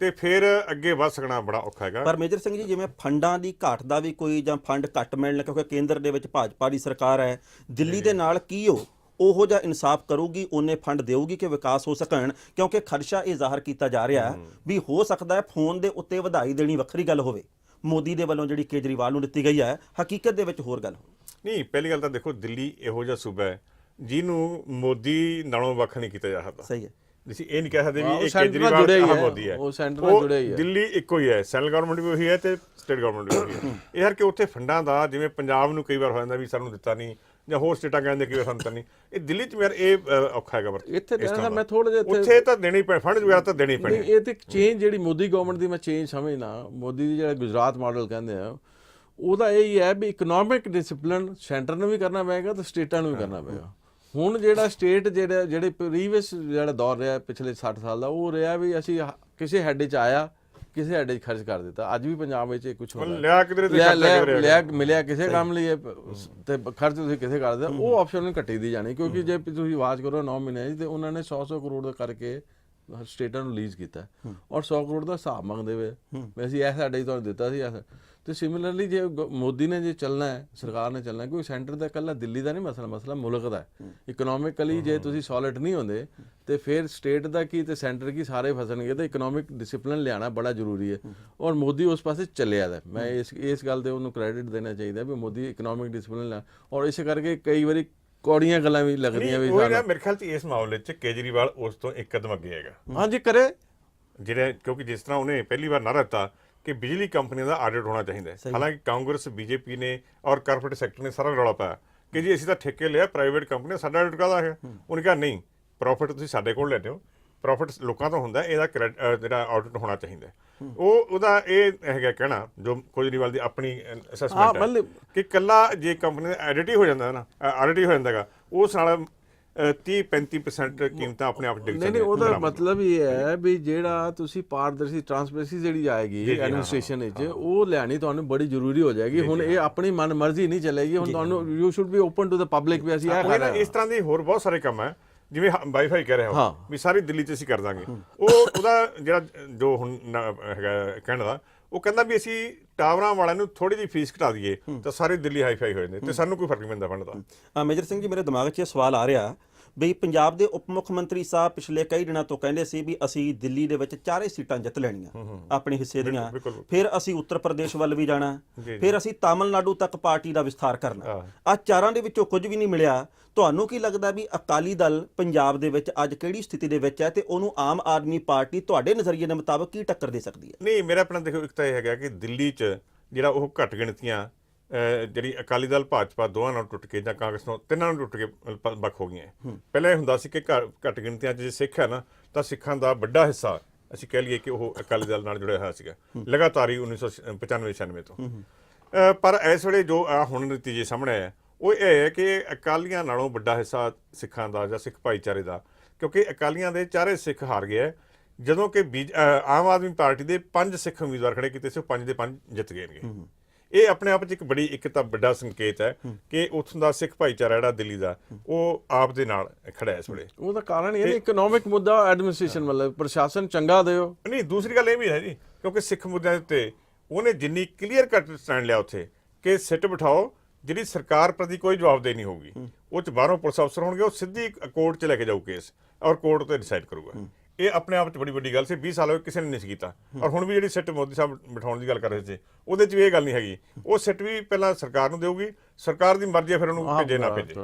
ਤੇ ਫਿਰ ਅੱਗੇ ਵੱਧ ਸਕਣਾ ਬੜਾ ਔਖਾ ਹੈਗਾ। ਪਰ ਮੇਜਰ ਸਿੰਘ ਜੀ, ਜਿਵੇਂ ਫੰਡਾਂ ਦੀ ਘਾਟ ਦਾ ਵੀ ਕੋਈ, ਜਾਂ ਫੰਡ ਘੱਟ ਮਿਲਣ ਕਿਉਂਕਿ ਕੇਂਦਰ ਦੇ ਵਿੱਚ ਭਾਜਪਾ ਦੀ ਸਰਕਾਰ ਹੈ, ਦਿੱਲੀ ਦੇ ਨਾਲ ਕੀ ਉਹੋ ਜਿਹਾ ਇਨਸਾਫ ਕਰੂਗੀ, ਉਹਨੇ ਫੰਡ ਦੇਊਗੀ ਕਿ ਵਿਕਾਸ ਹੋ ਸਕਣ? ਕਿਉਂਕਿ ਖਦਸ਼ਾ ਇਹ ਜ਼ਾਹਰ ਕੀਤਾ ਜਾ ਰਿਹਾ ਵੀ ਹੋ ਸਕਦਾ ਹੈ ਫੋਨ ਦੇ ਉੱਤੇ ਵਧਾਈ ਦੇਣੀ ਵੱਖਰੀ ਗੱਲ ਹੋਵੇ ਮੋਦੀ ਦੇ ਵੱਲੋਂ ਜਿਹੜੀ ਕੇਜਰੀਵਾਲ ਨੂੰ ਦਿੱਤੀ ਗਈ ਹੈ, ਹਕੀਕਤ ਦੇ ਵਿੱਚ ਹੋਰ ਗੱਲ ਹੋਵੇ। ਨਹੀਂ, ਪਹਿਲੀ ਗੱਲ ਤਾਂ ਦੇਖੋ, ਦਿੱਲੀ ਇਹੋ ਜਿਹਾ ਸੂਬਾ ਹੈ ਜਿਹਨੂੰ ਮੋਦੀ ਨਾਲੋਂ ਵੱਖ ਨਹੀਂ ਕੀਤਾ ਜਾ ਸਕਦਾ। ਸਹੀ ਹੈ। ਅਸੀਂ ਇਹ ਨਹੀਂ ਕਹਿ ਸਕਦੇ ਵੀ ਉਹ ਇਹ ਸੈਂਟਰ ਨਾਲ ਕੇਜਰੀਵਾਲ ਜੁੜਿਆ ਹੀ ਆਹ ਹੈ, ਮੋਦੀ ਹੈ। ਉਹ ਸੈਂਟਰ ਨਾਲ ਜੁੜਿਆ ਹੀ ਹੈ। ਦਿੱਲੀ ਇੱਕੋ ਹੀ ਹੈ, ਸੈਂਟਰਲ ਗਵਰਨਮੈਂਟ ਵੀ ਉਹੀ ਹੈ ਤੇ ਸਟੇਟ ਗਵਰਨਮੈਂਟ ਵੀ ਉਹੀ ਹੈ। ਇਹ ਹਰ ਕਿ ਉੱਥੇ ਫੰਡਾਂ ਦਾ, ਜਿਵੇਂ ਪੰਜਾਬ ਨੂੰ ਕਈ ਵਾਰ ਹੋ ਜਾਂਦਾ ਵੀ ਸਾਨੂੰ ਦਿੱਤਾ ਨਹੀਂ, ਜਾਂ ਹੋਰ ਸਟੇਟਾਂ ਕਹਿੰਦੇ ਕਈ ਵਾਰ ਸਾਨੂੰ ਦਿੱਤਾ ਨਹੀਂ, ਇਹ ਦਿੱਲੀ 'ਚ ਯਾਰ ਇਹ ਔਖਾ ਹੈਗਾ ਵਰਤ। ਇੱਥੇ ਕਹਿਣਾ ਮੈਂ ਥੋੜਾ ਜਿਹਾ ਉੱਥੇ ਤਾਂ ਦੇਣੀ ਪੈ, ਫੰਡ ਵਗੈਰਾ ਤਾਂ ਦੇਣੀ ਪੈਣੀ। ਇਹ ਤੇ ਚੇਂਜ ਜਿਹੜੀ ਮੋਦੀ ਗਵਰਨਮੈਂਟ ਦੀ ਮੈਂ ਚੇਂਜ ਸਮਝਣਾ, ਮੋਦੀ ਦੀ ਜਿਹੜਾ ਗੁਜਰਾਤ ਮਾਡਲ ਕਹਿੰਦੇ ਆ, ਉਹਦਾ ਇਹ ਹੀ ਹੈ ਵੀ ਇਕਨੋਮਿਕ ਡਿਸਪਲਿਨ ਸੈਂਟਰ ਨੂੰ ਵੀ ਕਰਨਾ ਪਏਗਾ ਤੇ ਸਟੇਟਾਂ ਨੂੰ ਵੀ ਕਰਨਾ ਪਏਗਾ। ਹੁਣ ਜਿਹੜਾ ਸਟੇਟ ਜਿਹੜੇ ਪ੍ਰੀਵੀਅਸ ਜਿਹੜਾ ਦੌਰ ਰਿਹਾ ਪਿਛਲੇ 60 ਸਾਲ ਦਾ, ਉਹ ਰਿਹਾ ਵੀ ਅਸੀਂ ਕਿਸੇ ਹੈਡ 'ਚ ਆਇਆ, ਕਿਸੇ ਹੈਡ 'ਚ ਖਰਚ ਕਰ ਦਿੱਤਾ। ਅੱਜ ਵੀ ਪੰਜਾਬ ਵਿੱਚ ਇਹ ਕੁਝ ਹੁੰਦਾ, ਲਿਆ ਕਿਧਰੇ ਤੇ ਖਰਚਾ ਕਿਧਰੇ ਲਿਆ ਮਿਲਿਆ ਕਿਸੇ ਕੰਮ ਲਈ ਤੇ ਖਰਚ ਤੁਸੀਂ ਕਿਸੇ ਕਰ ਦਿੱਤਾ, ਉਹ ਆਪਸ਼ਨ ਨੂੰ ਕੱਟੀ ਦੀ ਜਾਣੀ। ਕਿਉਂਕਿ ਜੇ ਤੁਸੀਂ ਆਵਾਜ਼ ਕਰੋ 9 ਮਹੀਨਿਆਂ 'ਚ, ਤੇ ਉਹਨਾਂ ਨੇ 100 ਕਰੋੜ ਦਾ ਕਰਕੇ ਸਟੇਟਾਂ ਨੂੰ ਲੀਜ਼ ਕੀਤਾ ਔਰ 100 ਕਰੋੜ ਦਾ ਹਿਸਾਬ ਮੰਗਦੇ ਵੇ ਵੀ ਅਸੀਂ ਇਹ ਸਾਡੇ ਤੁਹਾਨੂੰ ਦਿੱਤਾ ਸੀ। ਤੇ ਸਿਮਿਲਰਲੀ ਜੇ ਮੋਦੀ ਨੇ ਜੇ ਚੱਲਣਾ ਹੈ, ਸਰਕਾਰ ਨੇ ਚੱਲਣਾ, ਕੋਈ ਸੈਂਟਰ ਦਾ ਇਕੱਲਾ ਦਿੱਲੀ ਦਾ ਨਹੀਂ ਮਸਲਾ ਮੁਲਕ ਦਾ ਹੈ। ਇਕਨੋਮਿਕਲੀ ਜੇ ਤੁਸੀਂ ਸੋਲਿਡ ਨਹੀਂ ਹੁੰਦੇ ਤੇ ਫਿਰ ਸਟੇਟ ਦਾ ਕੀ ਤੇ ਸੈਂਟਰ ਕੀ ਸਾਰੇ ਫਸਣਗੇ। ਤੇ ਇਕਨੋਮਿਕ ਡਿਸਪਲਿਨ ਲਿਆਉਣਾ ਬੜਾ ਜ਼ਰੂਰੀ ਹੈ ਔਰ ਮੋਦੀ ਉਸ ਪਾਸੇ ਚੱਲਿਆ ਦਾ। ਮੈਂ ਇਸ ਗੱਲ ਤੇ ਉਹਨੂੰ ਕ੍ਰੈਡਿਟ ਦੇਣਾ ਚਾਹੀਦਾ ਵੀ ਮੋਦੀ ਇਕਨੋਮਿਕ ਡਿਸਪਲਿਨ ਲਿਆ, ਔਰ ਇਸੇ ਕਰਕੇ ਕਈ ਵਾਰੀ ਕੌੜੀਆਂ ਗੱਲਾਂ ਵੀ ਲੱਗਦੀਆਂ ਵੀ ਮੇਰੇ ਖਿਆਲ 'ਚ ਇਸ ਮਾਮਲੇ 'ਚ ਕੇਜਰੀਵਾਲ ਉਸ ਤੋਂ ਇੱਕ ਕਦਮ ਅੱਗੇ ਹੈਗਾ। ਹਾਂਜੀ ਕਰੇ ਜਿਹੜੇ, ਕਿਉਂਕਿ ਜਿਸ ਤਰ੍ਹਾਂ ਉਹਨੇ ਪਹਿਲੀ ਵਾਰ ਨਾਅਰਾ ਦਿੱਤਾ ਕਿ ਬਿਜਲੀ ਕੰਪਨੀਆਂ ਦਾ ਆਡਿਟ ਹੋਣਾ ਚਾਹੀਦਾ ਹੈ। ਹਾਲਾਂਕਿ ਕਾਂਗਰਸ, ਬੀਜੇਪੀ ਨੇ ਔਰ ਕਾਰਪੋਰੇਟ ਸੈਕਟਰ ਨੇ ਸਾਰਾ ਰੌਲਾ ਪਾਇਆ ਕਿ ਜੀ ਅਸੀਂ ਤਾਂ ਠੇਕੇ ਲਿਆ ਪ੍ਰਾਈਵੇਟ ਕੰਪਨੀ, ਸਾਡਾ ਆਡਿਟ ਕਾਹਦਾ ਹੈ। ਉਹਨੇ ਕਿਹਾ ਨਹੀਂ, ਪ੍ਰੋਫਿਟ ਤੁਸੀਂ ਸਾਡੇ ਕੋਲ ਲੈਂਦੇ ਹੋ, ਪ੍ਰੋਫਿਟ ਲੋਕਾਂ ਤੋਂ ਹੁੰਦਾ, ਇਹਦਾ ਜਿਹੜਾ ਆਡਿਟ ਹੋਣਾ ਚਾਹੀਦਾ। ਉਹਦਾ ਇਹ ਹੈਗਾ ਕਹਿਣਾ, ਜੋ ਕੇਜਰੀਵਾਲ ਦੀ ਆਪਣੀ ਅਸੈਸਮੈਂਟ ਹੈ ਕਿ ਕੱਲਾ ਜੇ ਕੰਪਨੀ ਦਾ ਆਡਿਟ ਹੀ ਹੋ ਜਾਂਦਾ ਨਾ, ਆਡਿਟ ਹੀ ਹੋ ਜਾਂਦਾਗਾ, ਉਸ ਨਾਲ 30-35% ਕੀਮਤਾਂ ਆਪਣੇ ਆਪ ਡਿੱਗ ਜਾਂਦੀਆਂ। ਨਹੀਂ, ਉਹਦਾ ਮਤਲਬ ਇਹ ਹੈ ਵੀ ਜਿਹੜਾ ਤੁਸੀਂ ਪਾਰਦਰਸ਼ੀ ਟਰਾਂਸਪੇਰੈਂਸੀ ਜਿਹੜੀ ਆਏਗੀ ਐਡਮਿਨਿਸਟ੍ਰੇਸ਼ਨ ਵਿੱਚ, ਉਹ ਲਿਆਣੀ ਤੁਹਾਨੂੰ ਬੜੀ ਜ਼ਰੂਰੀ ਹੋ ਜਾਏਗੀ। ਹੁਣ ਇਹ ਆਪਣੀ ਮਨ ਮਰਜ਼ੀ ਨਹੀਂ ਚੱਲੇਗੀ। ਹੁਣ ਤੁਹਾਨੂੰ you should be open to the public ਵੀ ਅਸੀਂ ਇਹ ਕਰ ਰਹੇ ਹਾਂ। ਇਸ ਤਰ੍ਹਾਂ ਦੇ ਹੋਰ ਬਹੁਤ ਸਾਰੇ ਕੰਮ ਹੈ, ਜਿਵੇਂ ਵਾਈਫਾਈ ਕਹਿ ਰਿਹਾ ਹੋ ਵੀ ਸਾਰੀ ਦਿੱਲੀ 'ਚ ਅਸੀਂ ਕਰ ਦਾਂਗੇ। ਉਹਦਾ ਜਿਹੜਾ ਜੋ ਹੁਣ ਹੈਗਾ ਕਹਿਣ ਦਾ, ਉਹ ਕਹਿੰਦਾ ਵੀ ਅਸੀਂ ਟਾਵਰਾਂ ਵਾਲਿਆਂ ਨੂੰ ਥੋੜੀ ਜਿਹੀ ਫੀਸ ਘਟਾ ਦਈਏ ਤਾਂ ਸਾਰੇ ਦਿੱਲੀ ਹਾਈਫਾਈ ਹੋ ਜਾਂਦੇ ਤੇ ਸਾਨੂੰ ਕੋਈ ਫਰਕ ਨਹੀਂ ਪੈਂਦਾ ਫੰਡ ਦਾ। ਮੇਜਰ ਸਿੰਘ ਜੀ, ਮੇਰੇ ਦਿਮਾਗ 'ਚ ਇਹ ਸਵਾਲ ਆ ਰਿਹਾ ਵੀ ਪੰਜਾਬ ਦੇ ਉਪ ਮੁੱਖ ਮੰਤਰੀ ਸਾਹਿਬ ਪਿਛਲੇ ਕਈ ਦਿਨਾਂ ਤੋਂ ਕਹਿੰਦੇ ਸੀ ਵੀ ਅਸੀਂ ਦਿੱਲੀ ਦੇ ਵਿੱਚ 4 ਸੀਟਾਂ ਜਿੱਤ ਲੈਣੀਆਂ ਆਪਣੇ ਹਿੱਸੇ ਦੀਆਂ, ਫਿਰ ਅਸੀਂ ਉੱਤਰ ਪ੍ਰਦੇਸ਼ ਵੱਲ ਵੀ ਜਾਣਾ, ਫਿਰ ਅਸੀਂ ਤਾਮਿਲਨਾਡੂ ਤੱਕ ਪਾਰਟੀ ਦਾ ਵਿਸਥਾਰ ਕਰਨਾ। ਆ 4 ਦੇ ਵਿੱਚੋਂ ਕੁਝ ਵੀ ਨਹੀਂ ਮਿਲਿਆ। ਤੁਹਾਨੂੰ ਕੀ ਲੱਗਦਾ ਵੀ ਅਕਾਲੀ ਦਲ ਪੰਜਾਬ ਦੇ ਵਿੱਚ ਅੱਜ ਕਿਹੜੀ ਸਥਿਤੀ ਦੇ ਵਿੱਚ ਹੈ ਤੇ ਉਹਨੂੰ ਆਮ ਆਦਮੀ ਪਾਰਟੀ ਤੁਹਾਡੇ ਨਜ਼ਰੀਏ ਦੇ ਮੁਤਾਬਕ ਕੀ ਟੱਕਰ ਦੇ ਸਕਦੀ ਹੈ? ਨਹੀਂ, ਮੇਰਾ ਆਪਣਾ ਦੇਖੋ, ਇੱਕ ਤਾਂ ਇਹ ਹੈਗਾ ਕਿ ਦਿੱਲੀ 'ਚ ਜਿਹੜਾ ਉਹ ਘੱਟ ਗਿਣਤੀਆਂ, ਜਿਹੜੀ ਅਕਾਲੀ ਦਲ ਭਾਜਪਾ ਦੋਵਾਂ ਨਾਲ ਟੁੱਟ ਕੇ ਜਾਂ ਕਾਂਗਰਸ ਨਾਲ ਤਿੰਨਾਂ ਨਾਲ ਟੁੱਟ ਕੇ ਵੱਖ ਹੋ ਗਈਆਂ। ਪਹਿਲਾਂ ਇਹ ਹੁੰਦਾ ਸੀ ਕਿ ਘੱਟ ਗਿਣਤੀਆਂ 'ਚ ਜੇ ਸਿੱਖ ਹੈ ਨਾ, ਤਾਂ ਸਿੱਖਾਂ ਦਾ ਵੱਡਾ ਹਿੱਸਾ ਅਸੀਂ ਕਹਿ ਲਈਏ ਕਿ ਉਹ ਅਕਾਲੀ ਦਲ ਨਾਲ ਜੁੜਿਆ ਹੋਇਆ ਸੀਗਾ ਲਗਾਤਾਰ ਹੀ 1995-96 ਤੋਂ। ਪਰ ਇਸ ਵੇਲੇ ਜੋ ਹੁਣ ਨਤੀਜੇ ਸਾਹਮਣੇ ਆਏ, ਉਹ ਇਹ ਹੈ ਕਿ ਅਕਾਲੀਆਂ ਨਾਲੋਂ ਵੱਡਾ ਹਿੱਸਾ ਸਿੱਖਾਂ ਦਾ ਜਾਂ ਸਿੱਖ ਭਾਈਚਾਰੇ ਦਾ, ਕਿਉਂਕਿ ਅਕਾਲੀਆਂ ਦੇ 4 ਸਿੱਖ ਹਾਰ ਗਏ, ਜਦੋਂ ਕਿ ਆਮ ਆਦਮੀ ਪਾਰਟੀ ਦੇ 5 ਸਿੱਖ ਉਮੀਦਵਾਰ ਖੜੇ ਕੀਤੇ ਸੀ, 5 ਦੇ 5 ਜਿੱਤ ਗਏ ਨੇ। ਇਹ ਆਪਣੇ ਆਪ 'ਚ ਇੱਕ ਬੜੀ ਇੱਕ ਤਾਂ ਵੱਡਾ ਸੰਕੇਤ ਹੈ ਕਿ ਉੱਥੋਂ ਦਾ ਸਿੱਖ ਭਾਈਚਾਰਾ ਜਿਹੜਾ ਦਿੱਲੀ ਦਾ, ਉਹ ਆਪ ਦੇ ਨਾਲ ਖੜਾ ਇਸ ਵੇਲੇ। ਉਹਦਾ ਕਾਰਨ ਇਹ ਇਕਨੋਮਿਕ ਮੁੱਦਾ, ਐਡਮਿਨਿਸਟ੍ਰੇਸ਼ਨ ਮਤਲਬ ਪ੍ਰਸ਼ਾਸਨ ਚੰਗਾ ਦਿਓ। ਨਹੀਂ, ਦੂਸਰੀ ਗੱਲ ਇਹ ਵੀ ਹੈ ਜੀ, ਕਿਉਂਕਿ ਸਿੱਖ ਮੁੱਦਿਆਂ ਦੇ ਉੱਤੇ ਉਹਨੇ ਜਿੰਨੀ ਕਲੀਅਰ ਕੱਟ ਸਟੈਂਡ ਲਿਆ ਉੱਥੇ ਕਿ ਸਿੱਟ ਬਿਠਾਓ, ਜਿਹੜੀ ਸਰਕਾਰ ਪ੍ਰਤੀ ਕੋਈ ਜਵਾਬਦੇਹੀ ਨਹੀਂ ਹੋਊਗੀ। ਉਹ 'ਚ ਬਾਹਰੋਂ ਪੁਲਿਸ ਅਫਸਰ ਹੋਣਗੇ, ਉਹ ਸਿੱਧੀ ਕੋਰਟ 'ਚ ਲੈ ਕੇ ਜਾਊ ਕੇਸ ਔਰ ਕੋਰਟ ਉੱਤੇ ਡਿਸਾਈਡ ਕਰੂਗਾ। ਇਹ ਆਪਣੇ ਆਪ 'ਚ ਬੜੀ ਵੱਡੀ ਗੱਲ ਸੀ। 20 ਸਾਲ ਹੋਏ ਕਿਸੇ ਨੇ ਨਹੀਂ ਕੀਤਾ। ਔਰ ਹੁਣ ਵੀ ਜਿਹੜੀ ਸਿੱਟ ਮੋਦੀ ਸਾਹਿਬ ਬਿਠਾਉਣ ਦੀ ਗੱਲ ਕਰ ਰਹੇ ਸੀ, ਉਹਦੇ 'ਚ ਵੀ ਇਹ ਗੱਲ ਨਹੀਂ ਹੈਗੀ। ਉਹ ਸਿੱਟ ਵੀ ਪਹਿਲਾਂ ਸਰਕਾਰ ਨੂੰ ਦੇਊਗੀ, ਸਰਕਾਰ ਦੀ ਮਰਜ਼ੀ ਹੈ ਫਿਰ ਉਹਨੂੰ ਭੇਜੇ ਨਾ ਭੇਜੇ।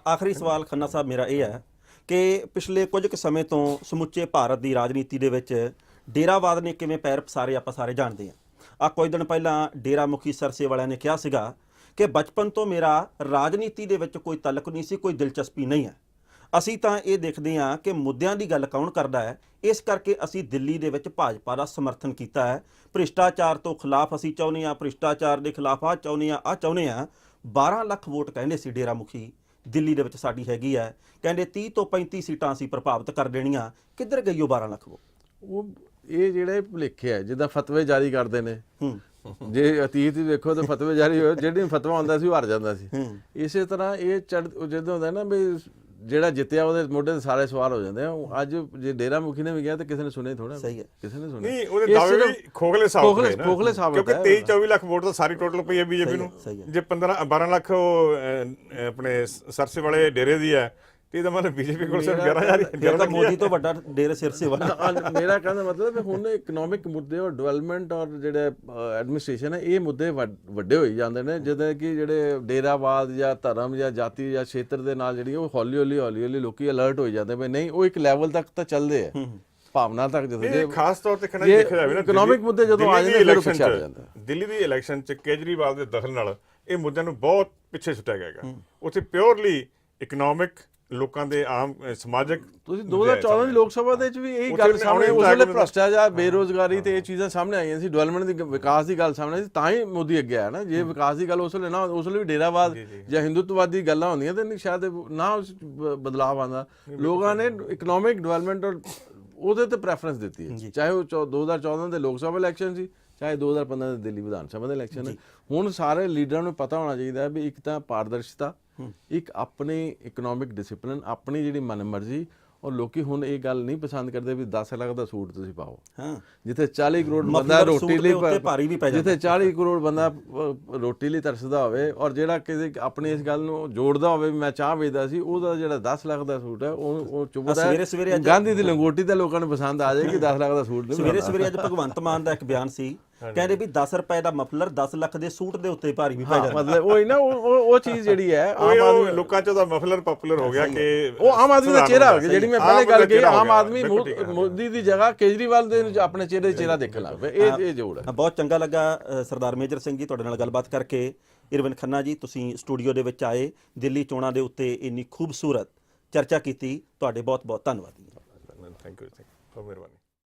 ਆਖਰੀ ਸਵਾਲ ਖੰਨਾ ਸਾਹਿਬ ਮੇਰਾ ਇਹ ਹੈ ਕਿ ਪਿਛਲੇ ਕੁਝ ਕੁ ਸਮੇਂ ਤੋਂ ਸਮੁੱਚੇ ਭਾਰਤ ਦੀ ਰਾਜਨੀਤੀ ਦੇ ਵਿੱਚ ਡੇਰਾਵਾਦ ਨੇ ਕਿਵੇਂ ਪੈਰ ਪਸਾਰੇ ਆਪਾਂ ਸਾਰੇ ਜਾਣਦੇ ਹਾਂ। ਕੁਝ ਦਿਨ ਪਹਿਲਾਂ ਡੇਰਾ ਮੁਖੀ ਸਰਸੇ ਵਾਲਿਆਂ ਨੇ ਕਿਹਾ ਸੀਗਾ ਕਿ ਬਚਪਨ ਤੋਂ ਮੇਰਾ ਰਾਜਨੀਤੀ ਦੇ ਵਿੱਚ ਕੋਈ ਤਾਲੁਕ ਨਹੀਂ ਸੀ, ਕੋਈ ਦਿਲਚਸਪੀ ਨਹੀਂ ਹੈ। ਅਸੀਂ ਤਾਂ ਇਹ ਦੇਖਦੇ ਹਾਂ ਕਿ ਮੁੱਦਿਆਂ ਦੀ ਗੱਲ ਕੌਣ ਕਰਦਾ ਹੈ, ਇਸ ਕਰਕੇ ਅਸੀਂ ਦਿੱਲੀ ਦੇ ਵਿੱਚ ਭਾਜਪਾ ਦਾ ਸਮਰਥਨ ਕੀਤਾ ਹੈ। ਭ੍ਰਿਸ਼ਟਾਚਾਰ ਤੋਂ ਖਿਲਾਫ ਅਸੀਂ ਚਾਹੁੰਦੇ ਹਾਂ, ਭ੍ਰਿਸ਼ਟਾਚਾਰ ਦੇ ਖਿਲਾਫ ਆਹ ਚਾਹੁੰਦੇ ਹਾਂ। 12 ਲੱਖ ਵੋਟ ਕਹਿੰਦੇ ਸੀ ਡੇਰਾ ਮੁਖੀ ਦਿੱਲੀ ਦੇ ਵਿੱਚ ਸਾਡੀ ਹੈਗੀ ਹੈ, ਕਹਿੰਦੇ 30 ਤੋਂ 35 ਸੀਟਾਂ ਅਸੀਂ ਪ੍ਰਭਾਵਿਤ ਕਰ ਦੇਣੀਆਂ। ਕਿੱਧਰ ਗਈ ਉਹ 12 ਲੱਖ ਵੋਟ? ਉਹ ਇਹ ਜਿਹੜੇ ਭੁਲੇਖੇ ਹੈ, ਜਿੱਦਾਂ ਫਤਵੇ ਜਾਰੀ ਕਰਦੇ ਨੇ, ਜੇ ਅਤੀਤ ਵੇਖੋ ਤਾਂ ਫਤਵੇ ਜਾਰੀ ਹੋਏ, ਜਿਹੜੀ ਫਤਵਾ ਹੁੰਦਾ ਸੀ ਉਹ ਹਾਰ ਜਾਂਦਾ ਸੀ। ਇਸੇ ਤਰ੍ਹਾਂ ਇਹ ਜਦੋਂ ਹੁੰਦਾ ਨਾ ਵੀ ਜਿਹੜਾ ਜਿੱਤਿਆ ਉਹਦੇ ਮੋਢੇ ਤੇ ਸਾਰੇ ਸਵਾਲ ਹੋ ਜਾਂਦੇ ਆ। ਅੱਜ ਜੇ ਡੇਰਾ ਮੁਖੀ ਨੇ ਵੀ ਕਿਹਾ ਤਾਂ ਕਿਸੇ ਨੇ ਸੁਣੇ ਥੋੜਾ, ਸਹੀ ਹੈ, ਕਿਸੇ ਨੇ ਸੁਣੇ ਨਹੀਂ। ਉਹਦੇ ਦਾਅਵੇ ਵੀ ਖੋਖਲੇ ਸਾਬਤ ਹੋਏ ਨਾ, ਖੋਖਲੇ ਸਾਬਤ ਕਿਉਂਕਿ 23-24 ਲੱਖ ਵੋਟ ਤਾਂ ਸਾਰੀ ਟੋਟਲ ਪਈ ਹੈ ਬੀਜੇਪੀ ਨੂੰ। ਜੇ 12 ਲੱਖ ਆਪਣੇ ਸਰਸੇ ਵਾਲੇ ਡੇਰੇ ਦੀ ਹੈ ਤੇ ਇਹਦਾ ਮਤਲਬ ਬੀਜੇਪੀ ਕੋਲ ਸਿਰਫ 11000 ਫਿਰ ਤਾਂ ਮੋਦੀ ਤੋਂ ਵੱਡਾ ਡੇਰੇ ਸਿਰ ਸੇਵਾ। ਮੇਰਾ ਕਹਿਣ ਦਾ ਮਤਲਬ ਹੈ ਹੁਣ ਇਕਨੋਮਿਕ ਮੁੱਦੇ ਔਰ ਡਿਵੈਲਪਮੈਂਟ ਔਰ ਜਿਹੜੇ ਐਡਮਿਨਿਸਟ੍ਰੇਸ਼ਨ ਹੈ ਇਹ ਮੁੱਦੇ ਵੱਡੇ ਹੋਈ ਜਾਂਦੇ ਨੇ, ਜਦੋਂ ਕਿ ਜਿਹੜੇ ਡੇਰਾਵਾਦ ਜਾਂ ਧਰਮ ਜਾਂ ਜਾਤੀ ਜਾਂ ਖੇਤਰ ਦੇ ਨਾਲ ਜਿਹੜੀ ਉਹ ਹੌਲੀ ਹੌਲੀ ਲੋਕੀ ਅਲਰਟ ਹੋ ਜਾਂਦੇ ਵੀ ਨਹੀਂ ਉਹ ਇੱਕ ਲੈਵਲ ਤੱਕ ਤਾਂ ਚੱਲਦੇ ਆ ਭਾਵਨਾ ਤੱਕ ਜਦੋਂ ਇਹ ਖਾਸ ਤੌਰ ਤੇ ਖਣਾ ਦੇਖਿਆ ਜਾਵੇ ਨਾ ਇਕਨੋਮਿਕ ਮੁੱਦੇ ਜਦੋਂ ਆ ਜਾਂਦੇ ਫਿਰ ਪਿੱਛੇ ਹਟ ਜਾਂਦਾ। ਦਿੱਲੀ ਦੀ ਇਲੈਕਸ਼ਨ 'ਚ ਕੇਜਰੀਵਾਲ ਦੇ ਦਖਲ ਨਾਲ ਇਹ ਮੁੱਦਿਆਂ ਨੂੰ ਬਹੁਤ ਪਿੱਛੇ ਸੁੱਟਿਆ ਗਿਆ ਹੈਗਾ। ਉੱਥੇ ਪਿਓਰਲੀ ਇਕਨੋਮਿਕ ਲੋਕਾਂ ਦੇ ਆਮ ਸਮਾਜਿਕ ਤੁਸੀਂ 2014 ਦੀ ਲੋਕ ਸਭਾ ਦੇ ਵਿੱਚ ਵੀ ਇਹੀ ਗੱਲ ਸਾਹਮਣੇ ਉਸ ਵੇਲੇ ਭ੍ਰਸ਼ਟਾਚਾਰ ਬੇਰੋਜ਼ਗਾਰੀ ਤੇ ਇਹ ਚੀਜ਼ਾਂ ਸਾਹਮਣੇ ਆਈਆਂ ਸੀ, ਡਿਵੈਲਪਮੈਂਟ ਦੀ ਵਿਕਾਸ ਦੀ ਗੱਲ ਸਾਹਮਣੇ ਸੀ, ਤਾਂ ਹੀ ਮੋਦੀ ਅੱਗੇ ਆਇਆ ਨਾ। ਜੇ ਵਿਕਾਸ ਦੀ ਗੱਲ ਉਸ ਵੇਲੇ ਨਾ ਉਸ ਵੇਲੇ ਵੀ ਡੇਰਾਵਾਦ ਜਾਂ ਹਿੰਦੂਤਵਾਦੀ ਗੱਲਾਂ ਹੁੰਦੀਆਂ ਤੇ ਸ਼ਾਇਦ ਨਾ ਉਸ ਬਦਲਾਅ ਆਉਂਦਾ। ਲੋਕਾਂ ਨੇ ਇਕਨੋਮਿਕ ਡਿਵੈਲਪਮੈਂਟ ਔਰ ਉਹਦੇ ਤੇ ਪ੍ਰੈਫਰੈਂਸ ਦਿੱਤੀ ਹੈ, ਚਾਹੇ ਉਹ 2014 ਦੇ ਲੋਕ ਸਭਾ ਇਲੈਕਸ਼ਨ ਸੀ ਚਾਹੇ 2015 ਦੇ ਦਿੱਲੀ ਵਿਧਾਨ ਸਭਾ ਦੇ ਇਲੈਕਸ਼ਨ ਹੈ। ਹੁਣ ਸਾਰੇ ਲੀਡਰਾਂ ਨੂੰ ਪਤਾ ਹੋਣਾ ਚਾਹੀਦਾ ਵੀ ਇੱਕ ਤਾਂ ਪਾਰਦਰਸ਼ਤਾ, ਇੱਕ ਆਪਣੀ ਇਕਨੋਮਿਕ ਡਿਸਪਲਿਨ, ਆਪਣੀ ਜਿਹੜੀ ਮਨਮਰਜ਼ੀ। ਔਰ ਲੋਕੀ ਹੁਣ ਇਹ ਗੱਲ ਨਹੀਂ ਪਸੰਦ ਕਰਦੇ ਵੀ 10 ਲੱਖ ਦਾ ਸੂਟ ਤੁਸੀਂ ਪਾਓ, ਜਿੱਥੇ 40 ਕਰੋੜ ਬੰਦਾ ਰੋਟੀ ਲਈ ਭਾਰੀ ਵੀ ਪੈ ਜਾਂਦਾ, ਜਿੱਥੇ 40 ਕਰੋੜ ਬੰਦਾ ਰੋਟੀ ਲਈ ਤਰਸਦਾ ਹੋਵੇ ਔਰ ਜਿਹੜਾ ਕਿਸੇ ਆਪਣੀ ਇਸ ਗੱਲ ਨੂੰ ਜੋੜਦਾ ਹੋਵੇ ਵੀ ਮੈਂ ਚਾਹ ਵੇਚਦਾ ਸੀ, ਉਹਦਾ ਜਿਹੜਾ 10 ਲੱਖ ਦਾ ਸੂਟ ਹੈ ਉਹ ਚੁੱਭਦਾ ਹੈ। ਗਾਂਧੀ ਦੀ ਲੰਗੋਟੀ ਤਾਂ ਲੋਕਾਂ ਨੂੰ ਪਸੰਦ ਆ ਜਾਏਗੀ, 10 ਲੱਖ ਦਾ ਸੂਟ ਸਵੇਰੇ ਅੱਜ ਭਗਵੰਤ ਮਾਨ ਦਾ ਇੱਕ ਬਿਆਨ ਸੀ, ਕਹਿੰਦੇ ਵੀ 10 ਰੁਪਏ ਦਾ ਮਫਲਰ 10 ਲੱਖ ਦੇ ਸੂਟ ਦੇ ਉੱਤੇ ਭਾਰੀ ਵੀ ਪੈ ਜਾਂਦਾ। ਮਤਲਬ ਉਹ ਹੀ ਨਾ ਉਹ ਚੀਜ਼ ਜਿਹੜੀ ਹੈ ਆਮ ਆਦਮੀ ਲੋਕਾਂ 'ਚ ਉਹਦਾ ਮਫਲਰ ਪਪੂਲਰ ਹੋ ਗਿਆ ਕਿ ਉਹ ਆਮ ਆਦਮੀ ਦਾ ਚਿਹਰਾ ਹੋ ਗਿਆ। ਜਿਹੜੀ ਮੈਂ ਪਹਿਲੇ ਗੱਲ ਕਹੀ, ਆਮ ਆਦਮੀ ਮੋਦੀ ਦੀ ਜਗ੍ਹਾ ਕੇਜਰੀਵਾਲ ਦੇ ਆਪਣੇ ਚਿਹਰੇ ਚਿਹਰਾ ਦੇਖਣ ਲੱਗ ਪਿਆ। ਇਹ ਜੋੜ ਹੈ। ਬਹੁਤ ਚੰਗਾ ਲੱਗਾ ਸਰਦਾਰ ਮੇਜਰ ਸਿੰਘ ਜੀ ਤੁਹਾਡੇ ਨਾਲ ਗੱਲਬਾਤ ਕਰਕੇ। ਇਰਵਿਨ ਖੰਨਾ ਜੀ ਤੁਸੀਂ ਸਟੂਡੀਓ ਦੇ ਵਿੱਚ ਆਏ, ਦਿੱਲੀ ਚੋਣਾਂ ਦੇ ਉੱਤੇ ਇੰਨੀ ਖੂਬਸੂਰਤ ਚਰਚਾ ਕੀਤੀ, ਤੁਹਾਡੇ ਬਹੁਤ ਬਹੁਤ ਧੰਨਵਾਦ। ਥੈਂਕ ਯੂ, ਬਹੁਤ ਮਿਹਰਬਾਨੀ।